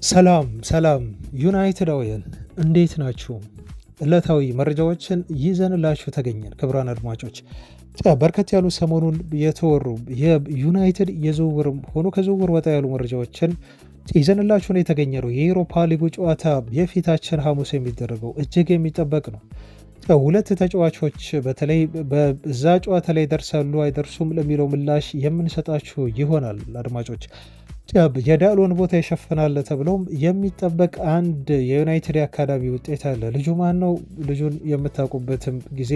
ሰላም ሰላም ዩናይትዳውያን እንዴት ናችሁ? ዕለታዊ መረጃዎችን ይዘንላችሁ ተገኘን። ክቡራን አድማጮች በርከት ያሉ ሰሞኑን የተወሩ የዩናይትድ የዝውውርም ሆኖ ከዝውውር ወጣ ያሉ መረጃዎችን ይዘንላችሁ ነው የተገኘነው። የኤሮፓ ሊጉ ጨዋታ የፊታችን ሐሙስ የሚደረገው እጅግ የሚጠበቅ ነው። ሁለት ተጫዋቾች በተለይ በዛ ጨዋታ ላይ ይደርሳሉ አይደርሱም ለሚለው ምላሽ የምንሰጣችሁ ይሆናል። አድማጮች የዳሎን ቦታ ይሸፍናል ተብሎም የሚጠበቅ አንድ የዩናይትድ አካዳሚ ውጤት አለ። ልጁ ማን ነው? ልጁን የምታውቁበትም ጊዜ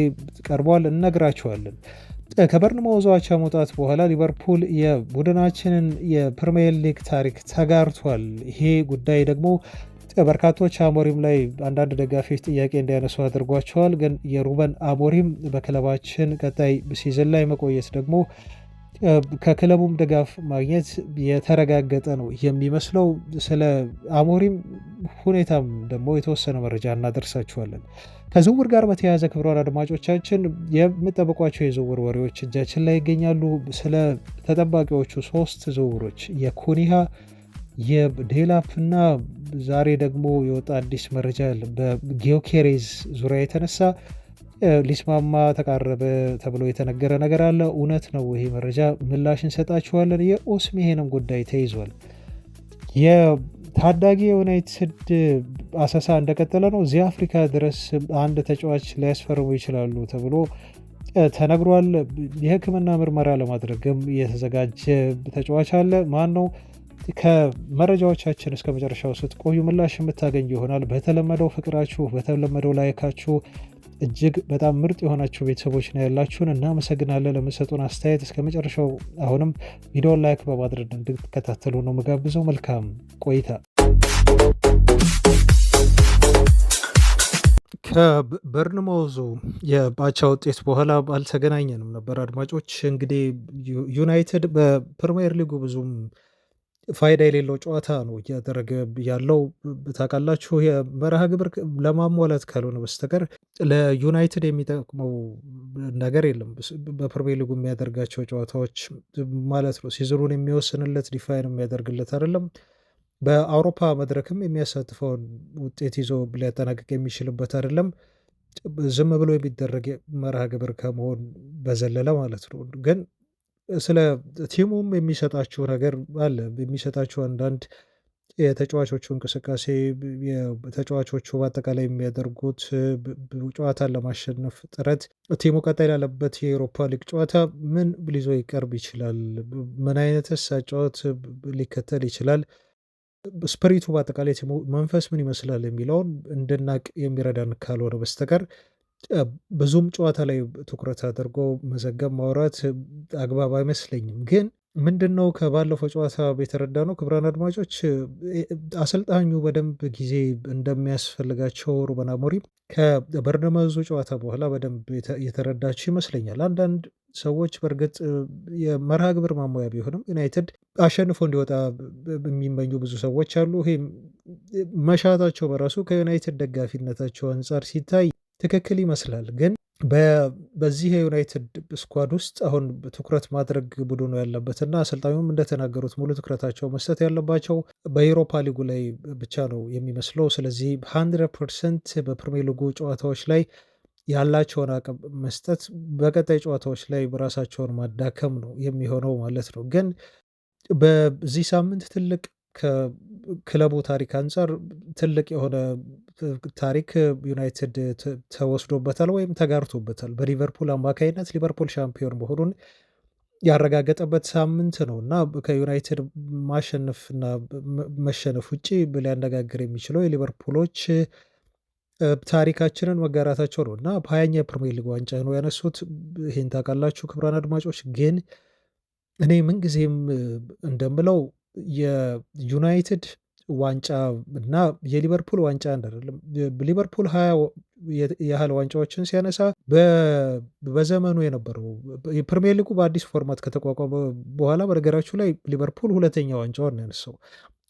ቀርቧል፣ እነግራችኋለን። ከበርንማውዝ አቻ መውጣት በኋላ ሊቨርፑል የቡድናችንን የፕሪሚየር ሊግ ታሪክ ተጋርቷል። ይሄ ጉዳይ ደግሞ በርካቶች አሞሪም ላይ አንዳንድ ደጋፊዎች ጥያቄ እንዲያነሱ አድርጓቸዋል። ግን የሩበን አሞሪም በክለባችን ቀጣይ ሲዝን ላይ መቆየት ደግሞ ከክለቡም ድጋፍ ማግኘት የተረጋገጠ ነው የሚመስለው። ስለ አሞሪም ሁኔታም ደግሞ የተወሰነ መረጃ እናደርሳችኋለን። ከዝውውር ጋር በተያያዘ ክብሯን አድማጮቻችን የምጠብቋቸው የዝውውር ወሬዎች እጃችን ላይ ይገኛሉ። ስለ ተጠባቂዎቹ 3 ዝውውሮች የኩኒሃ የዴላፕ እና ዛሬ ደግሞ የወጣ አዲስ መረጃ በጊዮኬሬዝ ዙሪያ የተነሳ ሊስማማ ተቃረበ ተብሎ የተነገረ ነገር አለ። እውነት ነው ይሄ መረጃ? ምላሽ እንሰጣችኋለን። የኦስሜሄንም ጉዳይ ተይዟል። የታዳጊ የዩናይትድ አሰሳ እንደቀጠለ ነው። እዚህ አፍሪካ ድረስ አንድ ተጫዋች ሊያስፈርሙ ይችላሉ ተብሎ ተነግሯል። የሕክምና ምርመራ ለማድረግም የተዘጋጀ ተጫዋች አለ። ማን ነው? ከመረጃዎቻችን እስከ መጨረሻው ስትቆዩ ምላሽ የምታገኙ ይሆናል። በተለመደው ፍቅራችሁ፣ በተለመደው ላይካችሁ እጅግ በጣም ምርጥ የሆናችሁ ቤተሰቦች ነው ያላችሁን፣ እናመሰግናለን። ለምሰጡን አስተያየት እስከ መጨረሻው አሁንም ቪዲዮን ላይክ በማድረግ እንድትከታተሉ ነው መጋብዘው። መልካም ቆይታ። ከበርንማውዙ የአቻ ውጤት በኋላ አልተገናኘንም ነበር አድማጮች። እንግዲህ ዩናይትድ በፕሪሚየር ሊጉ ብዙም ፋይዳ የሌለው ጨዋታ ነው እያደረገ ያለው። ታውቃላችሁ የመርሃ ግብር ለማሟላት ካልሆነ በስተቀር ለዩናይትድ የሚጠቅመው ነገር የለም። በፕሪሚየር ሊጉ የሚያደርጋቸው ጨዋታዎች ማለት ነው ሲዝኑን የሚወስንለት ዲፋይን የሚያደርግለት አይደለም። በአውሮፓ መድረክም የሚያሳትፈውን ውጤት ይዞ ሊያጠናቅቅ የሚችልበት አይደለም። ዝም ብሎ የሚደረግ መርሃ ግብር ከመሆን በዘለለ ማለት ነው። ግን ስለ ቲሙም የሚሰጣችሁ ነገር አለ። የሚሰጣችሁ አንዳንድ የተጫዋቾቹ እንቅስቃሴ፣ ተጫዋቾቹ በአጠቃላይ የሚያደርጉት ጨዋታን ለማሸነፍ ጥረት፣ ቲሙ ቀጣይ ላለበት የኤሮፓ ሊግ ጨዋታ ምን ይዞ ይቀርብ ይችላል፣ ምን አይነትስ አጨዋወት ሊከተል ይችላል፣ ስፕሪቱ በአጠቃላይ ቲሙ መንፈስ ምን ይመስላል የሚለውን እንድናቅ የሚረዳን ካልሆነ በስተቀር ብዙም ጨዋታ ላይ ትኩረት አድርጎ መዘገብ ማውራት አግባብ አይመስለኝም። ግን ምንድን ነው ከባለፈው ጨዋታ የተረዳ ነው ክቡራን አድማጮች፣ አሰልጣኙ በደንብ ጊዜ እንደሚያስፈልጋቸው ሩበን አሞሪም ከበርንማውዙ ጨዋታ በኋላ በደንብ የተረዳቸው ይመስለኛል። አንዳንድ ሰዎች በእርግጥ የመርሃ ግብር ማሟያ ቢሆንም ዩናይትድ አሸንፎ እንዲወጣ የሚመኙ ብዙ ሰዎች አሉ። ይሄ መሻታቸው በራሱ ከዩናይትድ ደጋፊነታቸው አንጻር ሲታይ ትክክል ይመስላል። ግን በዚህ የዩናይትድ ስኳድ ውስጥ አሁን ትኩረት ማድረግ ቡድኑ ያለበትና አሰልጣኙም እንደተናገሩት ሙሉ ትኩረታቸው መስጠት ያለባቸው በኤሮፓ ሊጉ ላይ ብቻ ነው የሚመስለው። ስለዚህ 100% በፕሪሚየር ሊጉ ጨዋታዎች ላይ ያላቸውን አቅም መስጠት፣ በቀጣይ ጨዋታዎች ላይ በራሳቸውን ማዳከም ነው የሚሆነው ማለት ነው። ግን በዚህ ሳምንት ትልቅ ከክለቡ ታሪክ አንጻር ትልቅ የሆነ ታሪክ ዩናይትድ ተወስዶበታል ወይም ተጋርቶበታል። በሊቨርፑል አማካይነት ሊቨርፑል ሻምፒዮን መሆኑን ያረጋገጠበት ሳምንት ነው እና ከዩናይትድ ማሸነፍና መሸነፍ ውጭ ሊያነጋግር የሚችለው የሊቨርፑሎች ታሪካችንን መጋራታቸው ነው እና በ20ኛ የፕሪሚየር ሊግ ዋንጫ ነው ያነሱት። ይህን ታውቃላችሁ ክቡራን አድማጮች። ግን እኔ ምንጊዜም እንደምለው የዩናይትድ ዋንጫ እና የሊቨርፑል ዋንጫ አይደለም። ሊቨርፑል 20 ያህል ዋንጫዎችን ሲያነሳ በዘመኑ የነበረው የፕሪሚየር ሊጉ በአዲስ ፎርማት ከተቋቋመ በኋላ በነገራችሁ ላይ ሊቨርፑል 2ኛ ዋንጫውን ያነሳው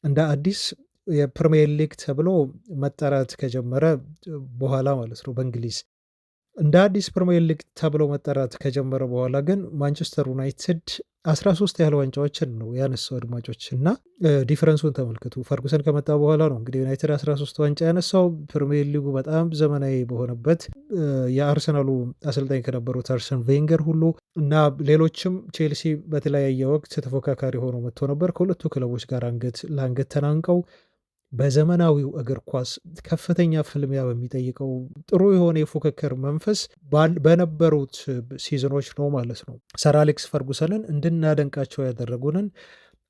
እንደ አዲስ የፕሪሚየር ሊግ ተብሎ መጠራት ከጀመረ በኋላ ማለት ነው በእንግሊዝ እንደ አዲስ ፕሪሚየር ሊግ ተብሎ መጠራት ከጀመረ በኋላ ግን ማንቸስተር ዩናይትድ 13 ያህል ዋንጫዎችን ነው ያነሳው አድማጮች እና ዲፈረንሱን ተመልከቱ። ፈርጉሰን ከመጣ በኋላ ነው እንግዲህ ዩናይትድ 13 ዋንጫ ያነሳው። ፕሪሚየር ሊጉ በጣም ዘመናዊ በሆነበት የአርሰናሉ አሰልጣኝ ከነበሩት አርሰን ቬንገር ሁሉ እና ሌሎችም ቼልሲ በተለያየ ወቅት ተፎካካሪ ሆኖ መጥቶ ነበር። ከሁለቱ ክለቦች ጋር አንገት ለአንገት ተናንቀው በዘመናዊው እግር ኳስ ከፍተኛ ፍልሚያ በሚጠይቀው ጥሩ የሆነ የፉክክር መንፈስ በነበሩት ሲዝኖች ነው ማለት ነው ሰር አሌክስ ፈርጉሰንን እንድናደንቃቸው ያደረጉንን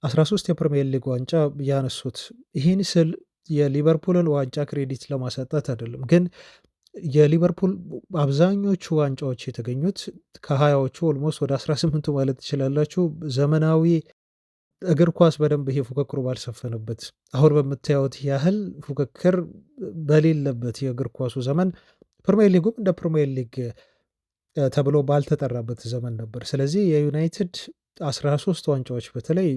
13 የፕሪሚየር ሊግ ዋንጫ ያነሱት። ይህን ስል የሊቨርፑልን ዋንጫ ክሬዲት ለማሳጣት አይደለም፣ ግን የሊቨርፑል አብዛኞቹ ዋንጫዎች የተገኙት ከ20ዎቹ ኦልሞስት ወደ 18ቱ ማለት ትችላላችሁ ዘመናዊ እግር ኳስ በደንብ ይሄ ፉክክሩ ባልሰፈነበት አሁን በምታዩት ያህል ፉክክር በሌለበት የእግር ኳሱ ዘመን ፕሪሚየር ሊጉም እንደ ፕሪሚየር ሊግ ተብሎ ባልተጠራበት ዘመን ነበር። ስለዚህ የዩናይትድ 13 ዋንጫዎች በተለይ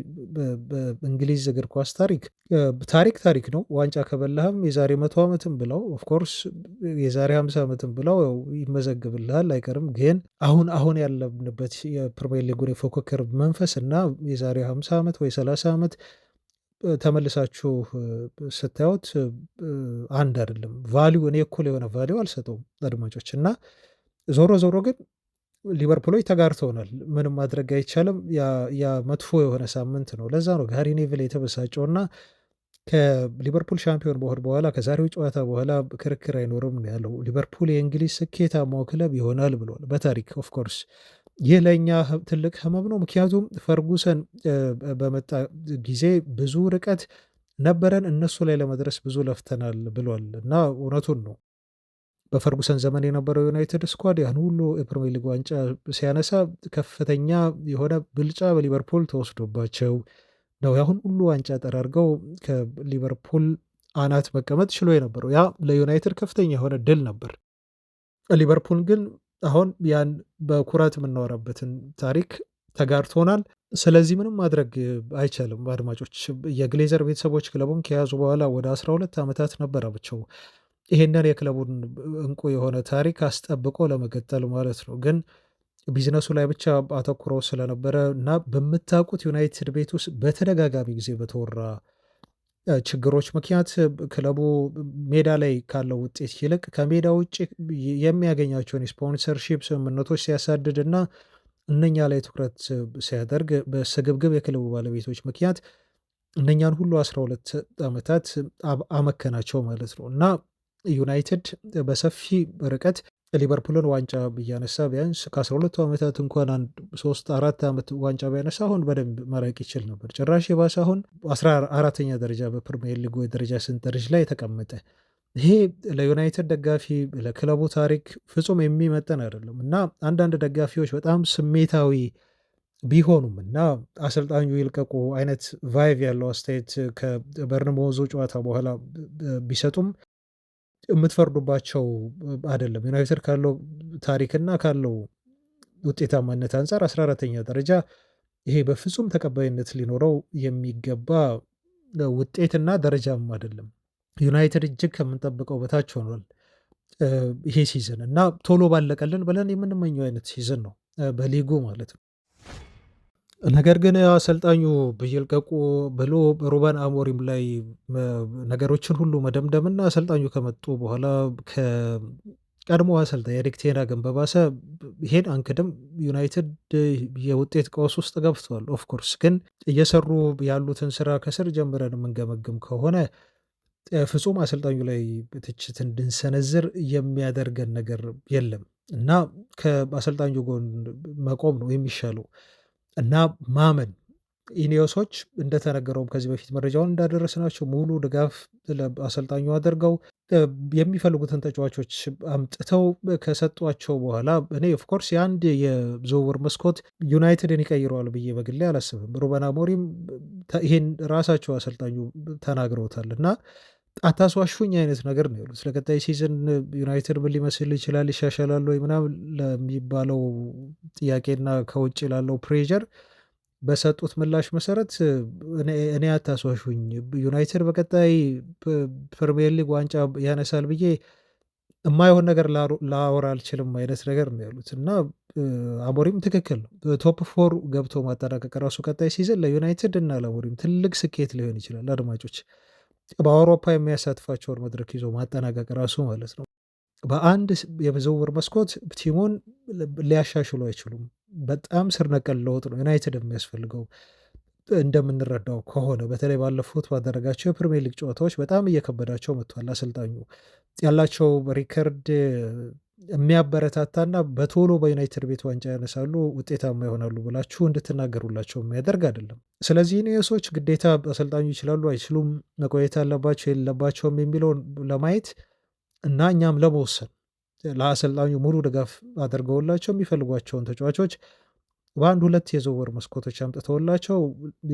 በእንግሊዝ እግር ኳስ ታሪክ ነው። ዋንጫ ከበላህም የዛሬ 100 ዓመትም ብለው ኦፍኮርስ የዛሬ 50 ዓመትም ብለው ይመዘግብልሃል አይቀርም። ግን አሁን ያለንበት የፕሪሚየር ሊጉን የፉክክር መንፈስ እና የዛሬ 50 ዓመት ወይ 30 ዓመት ተመልሳችሁ ስታዩት አንድ አይደለም። ቫሊዩ እኔ እኩል የሆነ ቫሊዩ አልሰጠውም አድማጮች እና ዞሮ ግን ሊቨርፑሎች ተጋርተውናል። ምንም ማድረግ አይቻልም። ያ መጥፎ የሆነ ሳምንት ነው። ለዛ ነው ጋሪ ኔቭል የተበሳጨው እና ከሊቨርፑል ሻምፒዮን መሆን በኋላ ከዛሬው ጨዋታ በኋላ ክርክር አይኖርም ነው ያለው። ሊቨርፑል የእንግሊዝ ስኬታማው ክለብ ይሆናል ብሏል በታሪክ ኦፍኮርስ። ይህ ለእኛ ትልቅ ህመም ነው። ምክንያቱም ፈርጉሰን በመጣ ጊዜ ብዙ ርቀት ነበረን፣ እነሱ ላይ ለመድረስ ብዙ ለፍተናል ብሏል እና እውነቱን ነው። በፈርጉሰን ዘመን የነበረው ዩናይትድ ስኳድ ያን ሁሉ የፕሪሚየር ሊግ ዋንጫ ሲያነሳ ከፍተኛ የሆነ ብልጫ በሊቨርፑል ተወስዶባቸው ነው ያሁን ሁሉ ዋንጫ ጠራርገው ከሊቨርፑል አናት መቀመጥ ችሎ የነበረው። ያ ለዩናይትድ ከፍተኛ የሆነ ድል ነበር። ሊቨርፑል ግን አሁን ያን በኩራት የምናወራበትን ታሪክ ተጋርቶናል። ስለዚህ ምንም ማድረግ አይቻልም። አድማጮች የግሌዘር ቤተሰቦች ክለቡን ከያዙ በኋላ ወደ 12 ዓመታት ነበራቸው ይሄንን የክለቡን እንቁ የሆነ ታሪክ አስጠብቆ ለመቀጠል ማለት ነው። ግን ቢዝነሱ ላይ ብቻ አተኩረው ስለነበረ እና በምታውቁት ዩናይትድ ቤት ውስጥ በተደጋጋሚ ጊዜ በተወራ ችግሮች ምክንያት ክለቡ ሜዳ ላይ ካለው ውጤት ይልቅ ከሜዳ ውጭ የሚያገኛቸውን የስፖንሰርሺፕ ስምምነቶች ሲያሳድድ እና እነኛ ላይ ትኩረት ሲያደርግ በስግብግብ የክለቡ ባለቤቶች ምክንያት እነኛን ሁሉ 12 ዓመታት አመከናቸው ማለት ነው እና ዩናይትድ በሰፊ ርቀት ሊቨርፑልን ዋንጫ እያነሳ ቢያንስ ከ12ቱ ዓመታት እንኳን 3-4 ዓመት ዋንጫ ቢያነሳ አሁን በደንብ መራቅ ይችል ነበር። ጭራሽ የባሰ አሁን 14ኛ ደረጃ በፕሪሚየር ሊጉ የደረጃ ሰንጠረዥ ላይ ተቀመጠ። ይሄ ለዩናይትድ ደጋፊ ለክለቡ ታሪክ ፍጹም የሚመጠን አይደለም እና አንዳንድ ደጋፊዎች በጣም ስሜታዊ ቢሆኑም እና አሰልጣኙ ይልቀቁ አይነት ቫይቭ ያለው አስተያየት ከበርንማውዙ ጨዋታ በኋላ ቢሰጡም የምትፈርዱባቸው አይደለም። ዩናይትድ ካለው ታሪክና ካለው ውጤታማነት አንጻር 14ኛ ደረጃ ይሄ በፍጹም ተቀባይነት ሊኖረው የሚገባ ውጤትና ደረጃም አይደለም። ዩናይትድ እጅግ ከምንጠብቀው በታች ሆኗል ይሄ ሲዝን እና ቶሎ ባለቀልን ብለን የምንመኘው አይነት ሲዝን ነው በሊጉ ማለት ነው። ነገር ግን አሰልጣኙ ይልቀቁ ብሎ ሩበን አሞሪም ላይ ነገሮችን ሁሉ መደምደምና አሰልጣኙ ከመጡ በኋላ ከቀድሞ አሰልጣኝ ኤሪክ ቴን ሃግን በባሰ ይሄን አንክድም፣ ዩናይትድ የውጤት ቀውስ ውስጥ ገብቷል። ኦፍኮርስ ግን እየሰሩ ያሉትን ስራ ከስር ጀምረን የምንገመግም ከሆነ ፍጹም አሰልጣኙ ላይ ትችት እንድንሰነዝር የሚያደርገን ነገር የለም እና ከአሰልጣኙ ጎን መቆም ነው የሚሻለው እና ማመን። ኢኒዮሶች እንደተነገረውም ከዚህ በፊት መረጃውን እንዳደረስናቸው ሙሉ ድጋፍ ለአሰልጣኙ አድርገው የሚፈልጉትን ተጫዋቾች አምጥተው ከሰጧቸው በኋላ እኔ ኦፍኮርስ የአንድ የዝውውር መስኮት ዩናይትድን ይቀይረዋል ብዬ በግሌ አላስብም። ሩበን አሞሪም ይሄን ራሳቸው አሰልጣኙ ተናግረውታል እና አታስዋሹኝ አይነት ነገር ነው ያሉት። ለቀጣይ ሲዝን ዩናይትድ ምን ሊመስል ይችላል፣ ይሻሻላል ወይ ምናምን ለሚባለው ጥያቄና ከውጭ ላለው ፕሬዠር በሰጡት ምላሽ መሰረት እኔ አታስዋሹኝ፣ ዩናይትድ በቀጣይ ፕሪሚየር ሊግ ዋንጫ ያነሳል ብዬ የማይሆን ነገር ላወራ አልችልም አይነት ነገር ነው ያሉት እና አሞሪም ትክክል ነው። ቶፕ ፎር ገብቶ ማጠናቀቅ ራሱ ቀጣይ ሲዝን ለዩናይትድ እና ለአሞሪም ትልቅ ስኬት ሊሆን ይችላል። አድማጮች በአውሮፓ የሚያሳትፋቸውን መድረክ ይዞ ማጠናቀቅ ራሱ ማለት ነው። በአንድ የዝውውር መስኮት ቲሙን ሊያሻሽሉ አይችሉም። በጣም ስር ነቀል ለውጥ ነው ዩናይትድ የሚያስፈልገው። እንደምንረዳው ከሆነ በተለይ ባለፉት ባደረጋቸው የፕሪሚየር ሊግ ጨዋታዎች በጣም እየከበዳቸው መጥቷል። አሰልጣኙ ያላቸው ሪከርድ የሚያበረታታና በቶሎ በዩናይትድ ቤት ዋንጫ ያነሳሉ፣ ውጤታማ ይሆናሉ ብላችሁ እንድትናገሩላቸው የሚያደርግ አይደለም። ስለዚህ ኒውሶች ግዴታ አሰልጣኙ ይችላሉ አይችሉም፣ መቆየት አለባቸው የለባቸውም የሚለውን ለማየት እና እኛም ለመወሰን ለአሰልጣኙ ሙሉ ድጋፍ አድርገውላቸው የሚፈልጓቸውን ተጫዋቾች በአንድ ሁለት የዝውውር መስኮቶች አምጥተውላቸው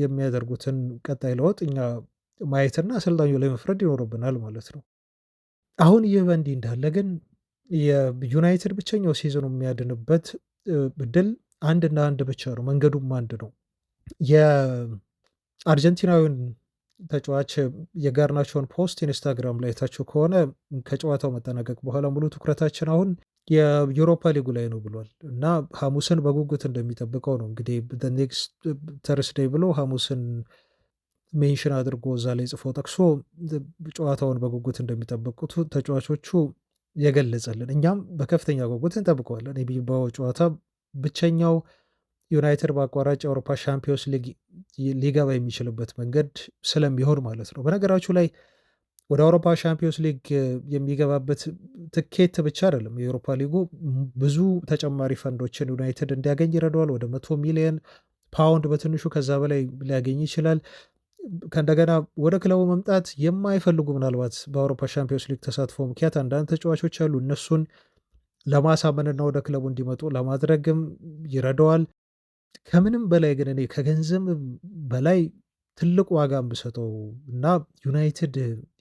የሚያደርጉትን ቀጣይ ለውጥ እኛ ማየትና አሰልጣኙ ላይ መፍረድ ይኖርብናል ማለት ነው። አሁን ይህ በእንዲህ እንዳለ ግን የዩናይትድ ብቸኛው ሲዝኑ የሚያድንበት እድል አንድና አንድ ብቻ ነው። መንገዱም አንድ ነው። የአርጀንቲናዊውን ተጫዋች የጋርናቾን ፖስት ኢንስታግራም ላይ ታችሁ ከሆነ ከጨዋታው መጠናቀቅ በኋላ ሙሉ ትኩረታችን አሁን የዩሮፓ ሊጉ ላይ ነው ብሏል እና ሐሙስን በጉጉት እንደሚጠብቀው ነው እንግዲህ ኔክስት ተርስዴይ ብሎ ሐሙስን ሜንሽን አድርጎ እዛ ላይ ጽፎ ጠቅሶ ጨዋታውን በጉጉት እንደሚጠብቁት ተጫዋቾቹ የገለጸልን፣ እኛም በከፍተኛ ጉጉት እንጠብቀዋለን። የቢልባኦ ጨዋታ ብቸኛው ዩናይትድ በአቋራጭ የአውሮፓ ሻምፒዮንስ ሊግ ሊገባ የሚችልበት መንገድ ስለሚሆን ማለት ነው። በነገራችሁ ላይ ወደ አውሮፓ ሻምፒዮንስ ሊግ የሚገባበት ትኬት ብቻ አይደለም። የአውሮፓ ሊጉ ብዙ ተጨማሪ ፈንዶችን ዩናይትድ እንዲያገኝ ይረዳዋል። ወደ 100 ሚሊዮን ፓውንድ በትንሹ ከዛ በላይ ሊያገኝ ይችላል። ከእንደገና ወደ ክለቡ መምጣት የማይፈልጉ ምናልባት በአውሮፓ ሻምፒዮንስ ሊግ ተሳትፎ ምክንያት አንዳንድ ተጫዋቾች አሉ። እነሱን ለማሳመንና ወደ ክለቡ እንዲመጡ ለማድረግም ይረዳዋል። ከምንም በላይ ግን እኔ ከገንዘብ በላይ ትልቅ ዋጋ ብሰጠው እና ዩናይትድ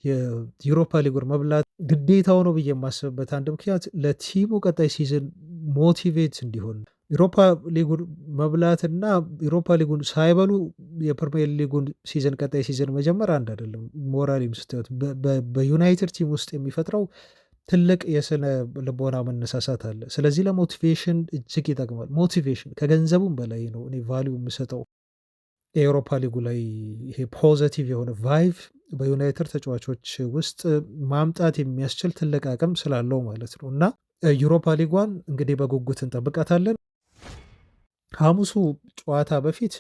የዩሮፓ ሊጉን መብላት ግዴታው ነው ብዬ የማስብበት አንድ ምክንያት ለቲሙ ቀጣይ ሲዝን ሞቲቬት እንዲሆን ዩሮፓ ሊጉን መብላትና ዩሮፓ ሊጉን ሳይበሉ የፕሪሚየር ሊጉን ሲዝን ቀጣይ ሲዝን መጀመር አንድ አይደለም። ሞራል ስታዩት በዩናይትድ ቲም ውስጥ የሚፈጥረው ትልቅ የስነ ልቦና መነሳሳት አለ። ስለዚህ ለሞቲቬሽን እጅግ ይጠቅማል። ሞቲቬሽን ከገንዘቡም በላይ ነው እኔ ቫሊዩ የምሰጠው የአውሮፓ ሊጉ ላይ። ይሄ ፖዘቲቭ የሆነ ቫይቭ በዩናይትድ ተጫዋቾች ውስጥ ማምጣት የሚያስችል ትልቅ አቅም ስላለው ማለት ነው እና ዩሮፓ ሊጓን እንግዲህ በጉጉት እንጠብቃታለን። ሐሙሱ ጨዋታ በፊት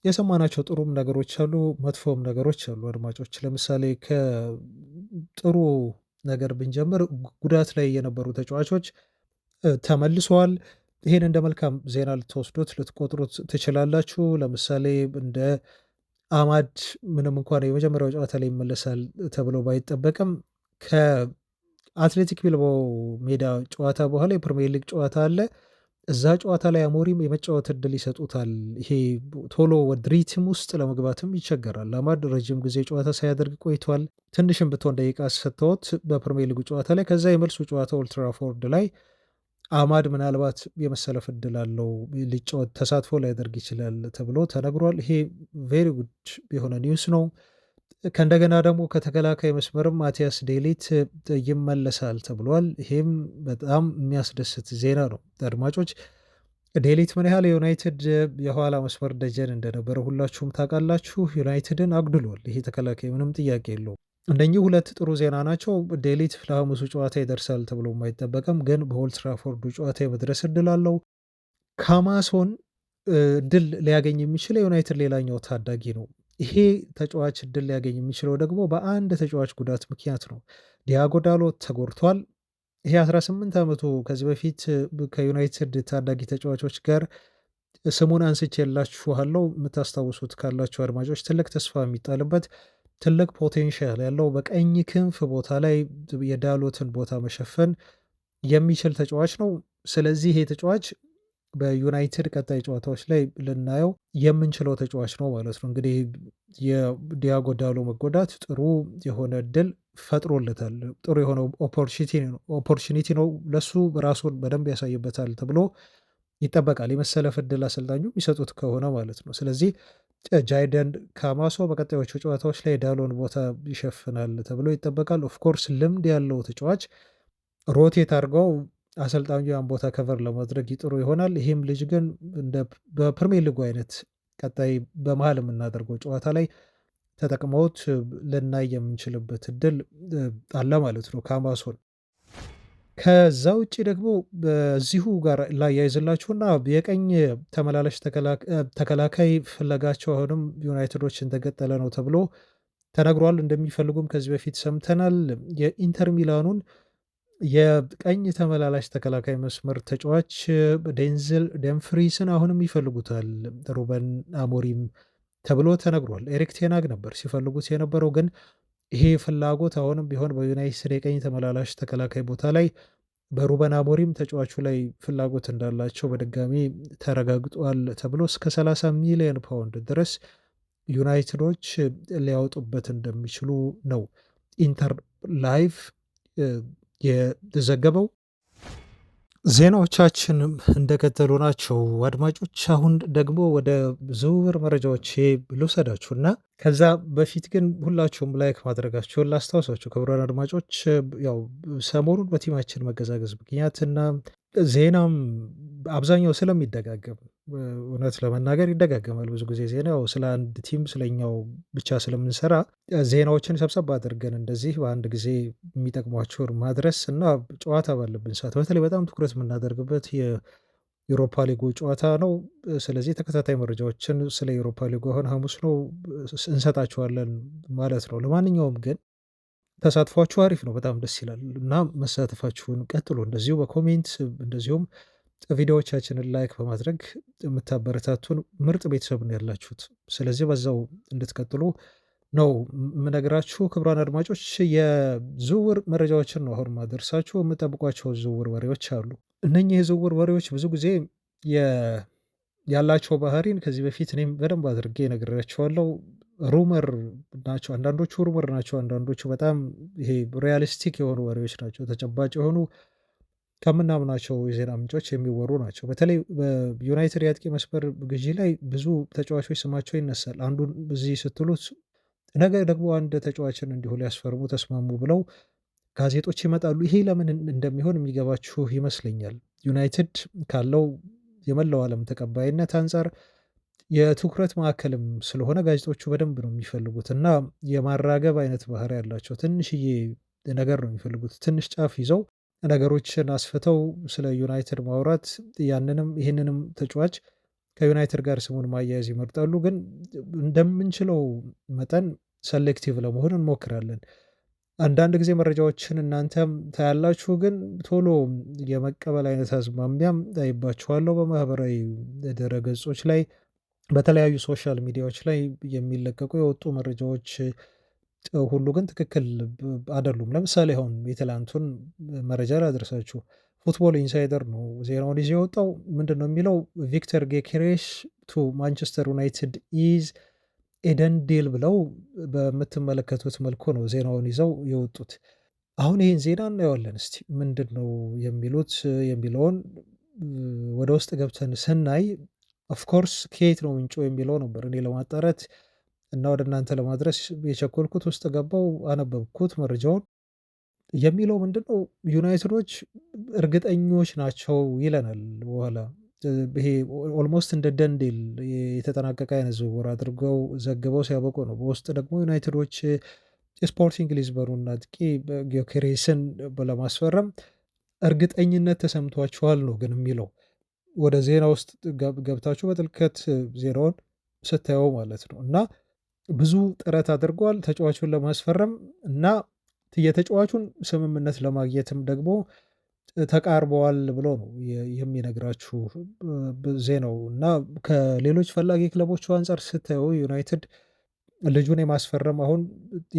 የሰማናቸው ጥሩም ነገሮች አሉ፣ መጥፎም ነገሮች አሉ። አድማጮች ለምሳሌ ከጥሩ ነገር ብንጀምር ጉዳት ላይ የነበሩ ተጫዋቾች ተመልሰዋል። ይህን እንደ መልካም ዜና ልትወስዱት ልትቆጥሩት ትችላላችሁ። ለምሳሌ እንደ አማድ ምንም እንኳን የመጀመሪያው ጨዋታ ላይ ይመለሳል ተብሎ ባይጠበቅም ከአትሌቲክ ቢልባኦ ሜዳ ጨዋታ በኋላ የፕሪሚየር ሊግ ጨዋታ አለ። እዛ ጨዋታ ላይ አሞሪም የመጫወት እድል ይሰጡታል። ይሄ ቶሎ ወደ ሪትም ውስጥ ለመግባትም ይቸገራል። አማድ ረጅም ጊዜ ጨዋታ ሳያደርግ ቆይቷል። ትንሽም ብትሆን ደቂቃ ሰጥተውት በፕሪሚየር ሊጉ ጨዋታ ላይ ከዛ የመልሱ ጨዋታ ኦልድ ትራፎርድ ላይ አማድ ምናልባት የመሰለፍ እድል አለው፣ ሊጫወት ተሳትፎ ሊያደርግ ይችላል ተብሎ ተነግሯል። ይሄ ቬሪ ጉድ የሆነ ኒውስ ነው። ከእንደገና ደግሞ ከተከላካይ መስመርም ማቲያስ ዴሊት ይመለሳል ተብሏል። ይሄም በጣም የሚያስደስት ዜና ነው። አድማጮች ዴሊት ምን ያህል የዩናይትድ የኋላ መስመር ደጀን እንደነበረ ሁላችሁም ታውቃላችሁ። ዩናይትድን አጉድሏል ይሄ ተከላካይ፣ ምንም ጥያቄ የለውም። እነኚህ ሁለት ጥሩ ዜና ናቸው። ዴሊት ለሐሙሱ ጨዋታ ይደርሳል ተብሎ አይጠበቅም፣ ግን በኦልድ ትራፎርዱ ጨዋታ የመድረስ እድል አለው። ካማሶን ድል ሊያገኝ የሚችል የዩናይትድ ሌላኛው ታዳጊ ነው። ይሄ ተጫዋች እድል ሊያገኝ የሚችለው ደግሞ በአንድ ተጫዋች ጉዳት ምክንያት ነው። ዲያጎ ዳሎት ተጎድቷል። ይሄ 18 ዓመቱ ከዚህ በፊት ከዩናይትድ ታዳጊ ተጫዋቾች ጋር ስሙን አንስቼላችኋለሁ። የምታስታውሱት ካላችሁ አድማጮች ትልቅ ተስፋ የሚጣልበት ትልቅ ፖቴንሻል ያለው በቀኝ ክንፍ ቦታ ላይ የዳሎትን ቦታ መሸፈን የሚችል ተጫዋች ነው። ስለዚህ ይሄ ተጫዋች በዩናይትድ ቀጣይ ጨዋታዎች ላይ ልናየው የምንችለው ተጫዋች ነው ማለት ነው። እንግዲህ የዲያጎ ዳሎ መጎዳት ጥሩ የሆነ እድል ፈጥሮለታል። ጥሩ የሆነ ኦፖርቹኒቲ ነው ለሱ ራሱን በደንብ ያሳይበታል ተብሎ ይጠበቃል። የመሰለፍ እድል አሰልጣኙ የሚሰጡት ከሆነ ማለት ነው። ስለዚህ ጃይደን ካማሶ በቀጣዮቹ ጨዋታዎች ላይ ዳሎን ቦታ ይሸፍናል ተብሎ ይጠበቃል። ኦፍኮርስ ልምድ ያለው ተጫዋች ሮቴት አድርገው አሰልጣኙ ያን ቦታ ከቨር ለማድረግ ይጥሩ ይሆናል። ይሄም ልጅ ግን እንደ በፕሪሚየር ሊጉ አይነት ቀጣይ በመሃል የምናደርገው ጨዋታ ላይ ተጠቅመውት ልናይ የምንችልበት እድል አለ ማለት ነው ከአማሶን። ከዛ ውጪ ደግሞ በዚሁ ጋር ላያይዝላችሁና የቀኝ ተመላላሽ ተከላካይ ፍለጋቸው አሁንም ዩናይትዶች እንደቀጠለ ነው ተብሎ ተነግሯል። እንደሚፈልጉም ከዚህ በፊት ሰምተናል። የኢንተር ሚላኑን የቀኝ ተመላላሽ ተከላካይ መስመር ተጫዋች ዴንዝል ደምፍሪስን አሁንም ይፈልጉታል ሩበን አሞሪም ተብሎ ተነግሯል። ኤሪክ ቴናግ ነበር ሲፈልጉት የነበረው ግን ይሄ ፍላጎት አሁንም ቢሆን በዩናይትድ የቀኝ ተመላላሽ ተከላካይ ቦታ ላይ በሩበን አሞሪም ተጫዋቹ ላይ ፍላጎት እንዳላቸው በድጋሚ ተረጋግጧል ተብሎ እስከ 30 ሚሊዮን ፓውንድ ድረስ ዩናይትዶች ሊያወጡበት እንደሚችሉ ነው ኢንተር ላይቭ የዘገበው። ዜናዎቻችንም እንደቀጠሉ ናቸው አድማጮች። አሁን ደግሞ ወደ ዝውውር መረጃዎቼ ልውሰዳችሁና ከዛ በፊት ግን ሁላችሁም ላይክ ማድረጋችሁን ላስታውሳችሁ ክቡራን አድማጮች። ያው ሰሞኑን በቲማችን መገዛገዝ ምክንያትና ዜናም አብዛኛው ስለሚደጋገም እውነት ለመናገር ይደጋገማል ብዙ ጊዜ ዜናው ስለ አንድ ቲም ስለኛው ብቻ ስለምንሰራ ዜናዎችን ሰብሰብ አድርገን እንደዚህ በአንድ ጊዜ የሚጠቅሟቸውን ማድረስ እና ጨዋታ ባለብን ሰዓት በተለይ በጣም ትኩረት የምናደርግበት የዩሮፓ ሊጉ ጨዋታ ነው። ስለዚህ ተከታታይ መረጃዎችን ስለ ዩሮፓ ሊጉ አሁን ሐሙስ ነው እንሰጣችኋለን ማለት ነው። ለማንኛውም ግን ተሳትፏችሁ አሪፍ ነው፣ በጣም ደስ ይላል እና መሳተፋችሁን ቀጥሎ እንደዚሁ በኮሜንት እንደዚሁም ቪዲዮዎቻችንን ላይክ በማድረግ የምታበረታቱን ምርጥ ቤተሰብ ነው ያላችሁት። ስለዚህ በዛው እንድትቀጥሉ ነው የምነግራችሁ። ክቡራን አድማጮች የዝውውር መረጃዎችን ነው አሁን ማደርሳችሁ። የምጠብቋቸው ዝውውር ወሬዎች አሉ። እነኚህ የዝውውር ወሬዎች ብዙ ጊዜ ያላቸው ባህሪን ከዚህ በፊት እኔም በደንብ አድርጌ ነግሬያቸዋለሁ። ሩመር ናቸው አንዳንዶቹ፣ ሩመር ናቸው አንዳንዶቹ፣ በጣም ይሄ ሪያሊስቲክ የሆኑ ወሬዎች ናቸው፣ ተጨባጭ የሆኑ ከምናምናቸው የዜና ምንጮች የሚወሩ ናቸው። በተለይ በዩናይትድ የአጥቂ መስመር ግዢ ላይ ብዙ ተጫዋቾች ስማቸው ይነሳል። አንዱን እዚህ ስትሉት ነገ ደግሞ አንድ ተጫዋችን እንዲሁ ሊያስፈርሙ ተስማሙ ብለው ጋዜጦች ይመጣሉ። ይሄ ለምን እንደሚሆን የሚገባችሁ ይመስለኛል። ዩናይትድ ካለው የመላው ዓለም ተቀባይነት አንጻር የትኩረት ማዕከልም ስለሆነ ጋዜጦቹ በደንብ ነው የሚፈልጉት እና የማራገብ አይነት ባህሪ ያላቸው ትንሽዬ ነገር ነው የሚፈልጉት። ትንሽ ጫፍ ይዘው ነገሮችን አስፍተው ስለ ዩናይትድ ማውራት፣ ያንንም ይህንንም ተጫዋች ከዩናይትድ ጋር ስሙን ማያያዝ ይመርጣሉ። ግን እንደምንችለው መጠን ሰሌክቲቭ ለመሆን እንሞክራለን። አንዳንድ ጊዜ መረጃዎችን እናንተም ታያላችሁ፣ ግን ቶሎ የመቀበል አይነት አዝማሚያም ታይባችኋለሁ። በማህበራዊ ድረገጾች ላይ በተለያዩ ሶሻል ሚዲያዎች ላይ የሚለቀቁ የወጡ መረጃዎች ሁሉ ግን ትክክል አይደሉም። ለምሳሌ አሁን የትላንቱን መረጃ ላድረሳችሁ። ፉትቦል ኢንሳይደር ነው ዜናውን ይዞ የወጣው። ምንድን ነው የሚለው? ቪክተር ጌኬሬሽ ቱ ማንቸስተር ዩናይትድ ኢዝ ኤደን ዲል ብለው በምትመለከቱት መልኩ ነው ዜናውን ይዘው የወጡት። አሁን ይህን ዜና እናየዋለን። እስቲ ምንድን ነው የሚሉት የሚለውን ወደ ውስጥ ገብተን ስናይ ኦፍኮርስ ከየት ነው ምንጩ የሚለው ነበር እኔ ለማጣራት እና ወደ እናንተ ለማድረስ የቸኮልኩት። ውስጥ ገባው አነበብኩት መረጃውን። የሚለው ምንድነው? ዩናይትዶች እርግጠኞች ናቸው ይለናል። በኋላ ይሄ ኦልሞስት እንደ ደንዴል የተጠናቀቀ አይነት ዝውውር አድርገው ዘግበው ሲያበቁ ነው። በውስጥ ደግሞ ዩናይትዶች የስፖርቲንግ ሊዝበኑን አጥቂ ጊዮኬሬስን ለማስፈረም እርግጠኝነት ተሰምቷቸዋል ነው ግን የሚለው። ወደ ዜና ውስጥ ገብታችሁ በጥልቀት ዜናውን ስታየው ማለት ነው። እና ብዙ ጥረት አድርገዋል ተጫዋቹን ለማስፈረም እና የተጫዋቹን ስምምነት ለማግኘትም ደግሞ ተቃርበዋል ብሎ ነው የሚነግራችሁ ዜናው። እና ከሌሎች ፈላጊ ክለቦቹ አንጻር ስታየው ዩናይትድ ልጁን የማስፈረም አሁን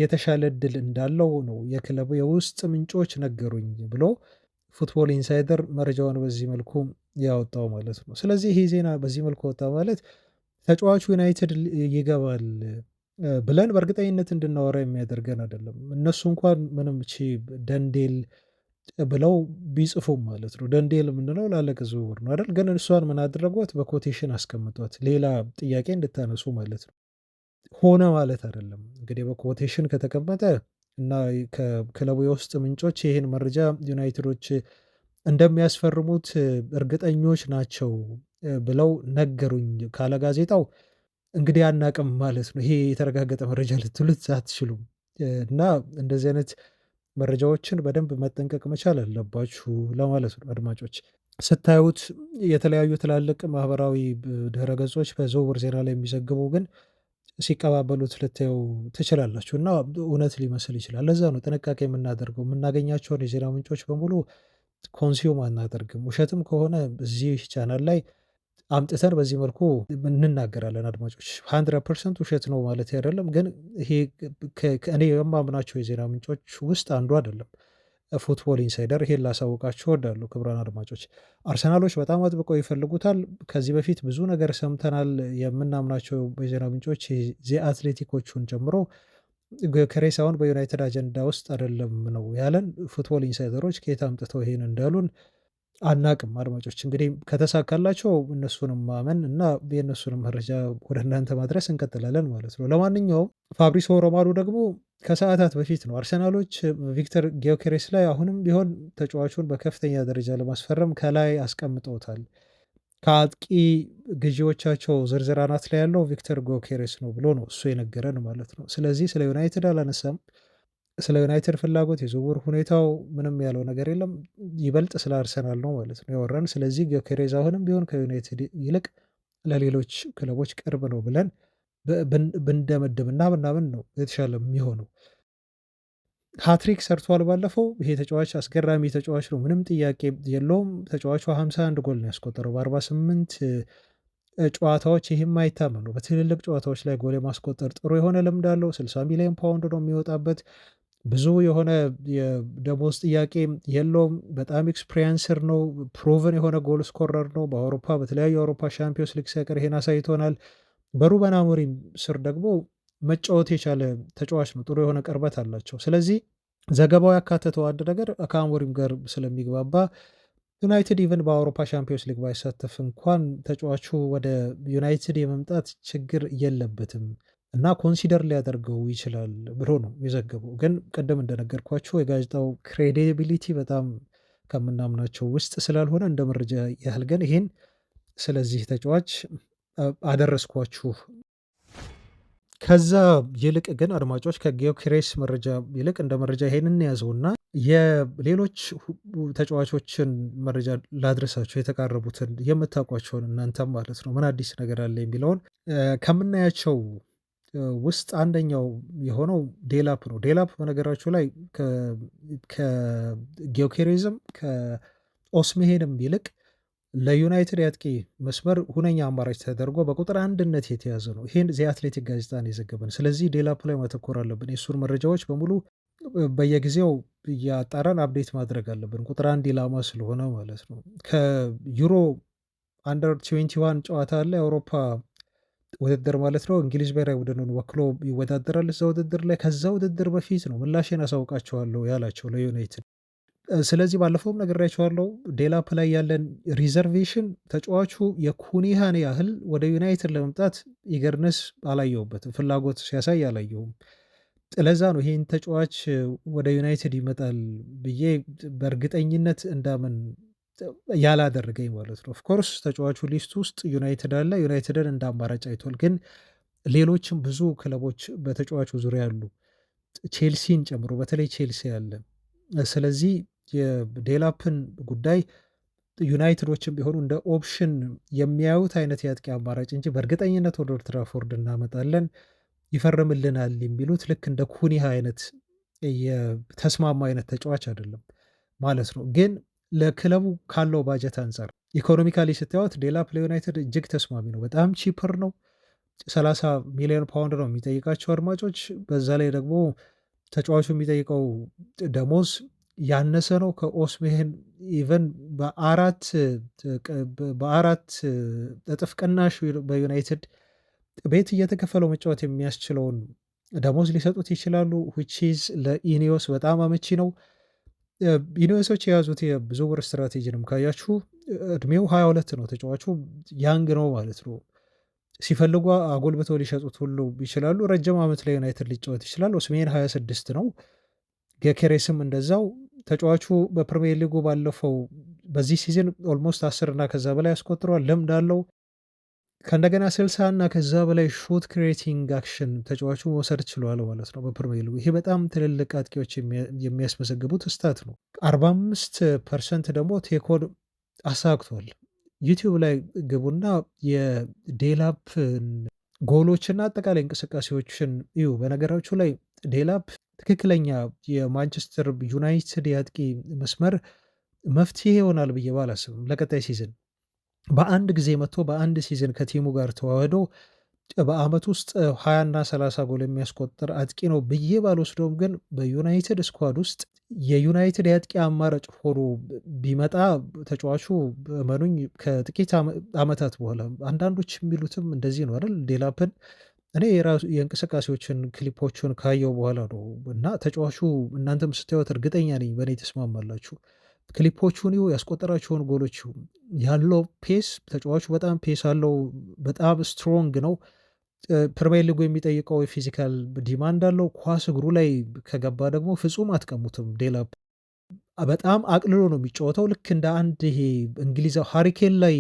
የተሻለ እድል እንዳለው ነው የክለቡ የውስጥ ምንጮች ነገሩኝ ብሎ ፉትቦል ኢንሳይደር መረጃውን በዚህ መልኩ ያወጣው ማለት ነው። ስለዚህ ይሄ ዜና በዚህ መልኩ ወጣ ማለት ተጫዋቹ ዩናይትድ ይገባል ብለን በእርግጠኝነት እንድናወራ የሚያደርገን አይደለም። እነሱ እንኳን ምንም ደንዴል ብለው ቢጽፉም ማለት ነው። ደንዴል የምንለው ላለቀ ዝውውር ነው አይደል? ግን እሷን ምን አደረጓት? በኮቴሽን አስቀምጧት ሌላ ጥያቄ እንድታነሱ ማለት ነው። ሆነ ማለት አይደለም እንግዲህ በኮቴሽን ከተቀመጠ እና ከክለቡ የውስጥ ምንጮች ይህን መረጃ ዩናይትዶች እንደሚያስፈርሙት እርግጠኞች ናቸው ብለው ነገሩኝ ካለ ጋዜጣው እንግዲህ አናቅም ማለት ነው። ይሄ የተረጋገጠ መረጃ ልትሉት አትችሉም። እና እንደዚህ አይነት መረጃዎችን በደንብ መጠንቀቅ መቻል አለባችሁ ለማለት ነው አድማጮች። ስታዩት የተለያዩ ትላልቅ ማህበራዊ ድህረ ገጾች በዝውውር ዜና ላይ የሚዘግቡ ግን ሲቀባበሉት ልታዩ ትችላላችሁ እና እውነት ሊመስል ይችላል። ለዛ ነው ጥንቃቄ የምናደርገው። የምናገኛቸውን የዜና ምንጮች በሙሉ ኮንሱም አናደርግም። ውሸትም ከሆነ እዚህ ቻናል ላይ አምጥተን በዚህ መልኩ እንናገራለን አድማጮች። 100% ውሸት ነው ማለቴ አይደለም፣ ግን ይሄ እኔ የማምናቸው የዜና ምንጮች ውስጥ አንዱ አይደለም። ፉትቦል ኢንሳይደር ይሄን ላሳውቃችሁ እወዳለሁ ክቡራን አድማጮች። አርሰናሎች በጣም አጥብቀው ይፈልጉታል። ከዚህ በፊት ብዙ ነገር ሰምተናል። የምናምናቸው የዜና ምንጮች ዚ አትሌቲኮቹን ጨምሮ ዮኬሬስ አሁን በዩናይትድ አጀንዳ ውስጥ አይደለም ነው ያለን። ፉትቦል ኢንሳይደሮች ከየት አምጥተው ይሄን እንዳሉን አናቅም አድማጮች። እንግዲህ ከተሳካላቸው እነሱንም ማመን እና የእነሱንም መረጃ ወደ እናንተ ማድረስ እንቀጥላለን ማለት ነው። ለማንኛውም ፋብሪሶ ሮማኖ ደግሞ ከሰዓታት በፊት ነው አርሰናሎች ቪክተር ጊዮኬሬስ ላይ አሁንም ቢሆን ተጫዋቹን በከፍተኛ ደረጃ ለማስፈረም ከላይ አስቀምጠውታል። ከአጥቂ ግዢዎቻቸው ዝርዝር አናት ላይ ያለው ቪክተር ጊዮኬሬስ ነው ብሎ ነው እሱ የነገረን ማለት ነው። ስለዚህ ስለ ዩናይትድ አላነሳም። ስለ ዩናይትድ ፍላጎት የዝውውር ሁኔታው ምንም ያለው ነገር የለም። ይበልጥ ስለ አርሰናል ነው ማለት ነው ያወራን። ስለዚህ ጊዮኬሬዝ አሁንም ቢሆን ከዩናይትድ ይልቅ ለሌሎች ክለቦች ቅርብ ነው ብለን ብንደመድምና ብናምን ነው የተሻለ የሚሆነው። ሃትሪክ ሰርቷል ባለፈው። ይሄ ተጫዋች አስገራሚ ተጫዋች ነው፣ ምንም ጥያቄ የለውም። ተጫዋቹ 51 ጎል ነው ያስቆጠረው በ48 ጨዋታዎች። ይህ የማይታመን ነው። በትልልቅ ጨዋታዎች ላይ ጎል የማስቆጠር ጥሩ የሆነ ልምድ አለው። 60 ሚሊዮን ፓውንድ ነው የሚወጣበት። ብዙ የሆነ የደሞዝ ጥያቄ የለውም። በጣም ኤክስፔሪንስድ ነው። ፕሮቨን የሆነ ጎል ስኮረር ነው። በአውሮፓ በተለያዩ የአውሮፓ ሻምፒዮንስ ሊግ ሳይቀር ይሄን አሳይቶናል። በሩበን አሞሪም ስር ደግሞ መጫወት የቻለ ተጫዋች ነው። ጥሩ የሆነ ቅርበት አላቸው። ስለዚህ ዘገባው ያካተተው አንድ ነገር ከአሞሪም ጋር ስለሚግባባ ዩናይትድ ኢቨን በአውሮፓ ሻምፒዮንስ ሊግ ባይሳተፍ እንኳን ተጫዋቹ ወደ ዩናይትድ የመምጣት ችግር የለበትም እና ኮንሲደር ሊያደርገው ይችላል ብሎ ነው የዘገበው። ግን ቅድም እንደነገርኳቸው የጋዜጣው ክሬዲቢሊቲ በጣም ከምናምናቸው ውስጥ ስላልሆነ እንደ መረጃ ያህል ግን ይህን ስለዚህ ተጫዋች አደረስኳችሁ። ከዛ ይልቅ ግን አድማጮች ከጊዮኬሬስ መረጃ ይልቅ እንደ መረጃ ይሄንን ያዘውና የሌሎች ተጫዋቾችን መረጃ ላድረሳቸው የተቃረቡትን የምታውቋቸውን እናንተም ማለት ነው ምን አዲስ ነገር አለ የሚለውን ከምናያቸው ውስጥ አንደኛው የሆነው ዴላፕ ነው። ዴላፕ በነገራችሁ ላይ ከጊዮኬሬዝም ከኦስሜሄንም ይልቅ ለዩናይትድ የአጥቂ መስመር ሁነኛ አማራጭ ተደርጎ በቁጥር አንድነት የተያዘ ነው። ይህን ዚ አትሌቲክ ጋዜጣን የዘገበን። ስለዚህ ዴላፕ ላይ ማተኮር አለብን። የእሱን መረጃዎች በሙሉ በየጊዜው እያጣራን አፕዴት ማድረግ አለብን። ቁጥር አንድ ኢላማ ስለሆነ ማለት ነው። ከዩሮ አንደር 21 ጨዋታ አለ የአውሮፓ ውድድር ማለት ነው። እንግሊዝ ብሔራዊ ቡድንን ወክሎ ይወዳደራል እዛ ውድድር ላይ። ከዛ ውድድር በፊት ነው ምላሽን አሳውቃቸዋለሁ ያላቸው ለዩናይትድ። ስለዚህ ባለፈውም ነግሬያቸዋለሁ። ዴላፕ ላይ ያለን ሪዘርቬሽን ተጫዋቹ የኩኒሃን ያህል ወደ ዩናይትድ ለመምጣት ኢገርነስ አላየሁበትም፣ ፍላጎት ሲያሳይ አላየሁም። ለዛ ነው ይሄን ተጫዋች ወደ ዩናይትድ ይመጣል ብዬ በእርግጠኝነት እንዳምን ያላደረገኝ ማለት ነው። ኦፍኮርስ ተጫዋቹ ሊስት ውስጥ ዩናይትድ አለ። ዩናይትድን እንደ አማራጭ አይቷል። ግን ሌሎችም ብዙ ክለቦች በተጫዋቹ ዙሪያ አሉ፣ ቼልሲን ጨምሮ በተለይ ቼልሲ አለ። ስለዚህ የዴላፕን ጉዳይ ዩናይትዶችም ቢሆኑ እንደ ኦፕሽን የሚያዩት አይነት የአጥቂ አማራጭ እንጂ በእርግጠኝነት ወደ ኦልድ ትራፎርድ እናመጣለን ይፈርምልናል የሚሉት ልክ እንደ ኩኒሃ አይነት የተስማማ አይነት ተጫዋች አይደለም ማለት ነው። ግን ለክለቡ ካለው ባጀት አንጻር ኢኮኖሚካሊ ስታዩት ዴላፕ ለዩናይትድ እጅግ ተስማሚ ነው። በጣም ቺፐር ነው። 30 ሚሊዮን ፓውንድ ነው የሚጠይቃቸው አድማጮች። በዛ ላይ ደግሞ ተጫዋቹ የሚጠይቀው ደሞዝ ያነሰ ነው ከኦስሜሄን ኢቨን በአራት እጥፍ ቅናሽ በዩናይትድ ቤት እየተከፈለው መጫወት የሚያስችለውን ደሞዝ ሊሰጡት ይችላሉ። ዊችዝ ለኢኒዮስ በጣም አመቺ ነው። ኢኒዮሶች የያዙት የዝውውር ስትራቴጂንም ካያችሁ እድሜው 22 ነው። ተጫዋቹ ያንግ ነው ማለት ነው። ሲፈልጉ አጎልብተው ሊሸጡት ሁሉ ይችላሉ። ረጅም ዓመት ላይ ዩናይትድ ሊጫወት ይችላል። ኦስሜን 26 ነው። ጌኬሬስም እንደዛው ተጫዋቹ በፕሪሚየር ሊጉ ባለፈው በዚህ ሲዝን ኦልሞስት 10 እና ከዛ በላይ አስቆጥሯል። ልምድ አለው። ከእንደገና 60 እና ከዛ በላይ ሾት ክሬቲንግ አክሽን ተጫዋቹ መውሰድ ችሏል ማለት ነው በፕሪሚየር ሊጉ። ይሄ በጣም ትልልቅ አጥቂዎች የሚያስመዘግቡት ስታት ነው። 45% ደግሞ ቴክኦን አሳክቷል። ዩቲዩብ ላይ ግቡና የዴላፕን ጎሎችና አጠቃላይ እንቅስቃሴዎችን እዩ። በነገራችሁ ላይ ዴላፕ ትክክለኛ የማንቸስተር ዩናይትድ የአጥቂ መስመር መፍትሄ ይሆናል ብዬ ባላስብም ለቀጣይ ሲዝን በአንድ ጊዜ መጥቶ በአንድ ሲዝን ከቲሙ ጋር ተዋህዶ በአመት ውስጥ 20 እና 30 ጎል የሚያስቆጥር አጥቂ ነው ብዬ ባልወስደውም፣ ግን በዩናይትድ ስኳድ ውስጥ የዩናይትድ የአጥቂ አማራጭ ሆኖ ቢመጣ ተጫዋቹ እመኑኝ ከጥቂት አመታት በኋላ አንዳንዶች የሚሉትም እንደዚህ ነው አይደል ዴላፕን እኔ የራሱ የእንቅስቃሴዎችን ክሊፖቹን ካየው በኋላ ነው እና ተጫዋቹ እናንተም ስታዩት እርግጠኛ ነኝ በእኔ ትስማማላችሁ። ክሊፖቹን ይሁ ያስቆጠራቸውን ጎሎች ያለው ፔስ ተጫዋቹ በጣም ፔስ አለው። በጣም ስትሮንግ ነው። ፕሪሚየር ሊጉ የሚጠይቀው የፊዚካል ዲማንድ አለው። ኳስ እግሩ ላይ ከገባ ደግሞ ፍጹም አትቀሙትም። ዴላፕ በጣም አቅልሎ ነው የሚጫወተው። ልክ እንደ አንድ ይሄ እንግሊዛዊ ሃሪኬን ላይ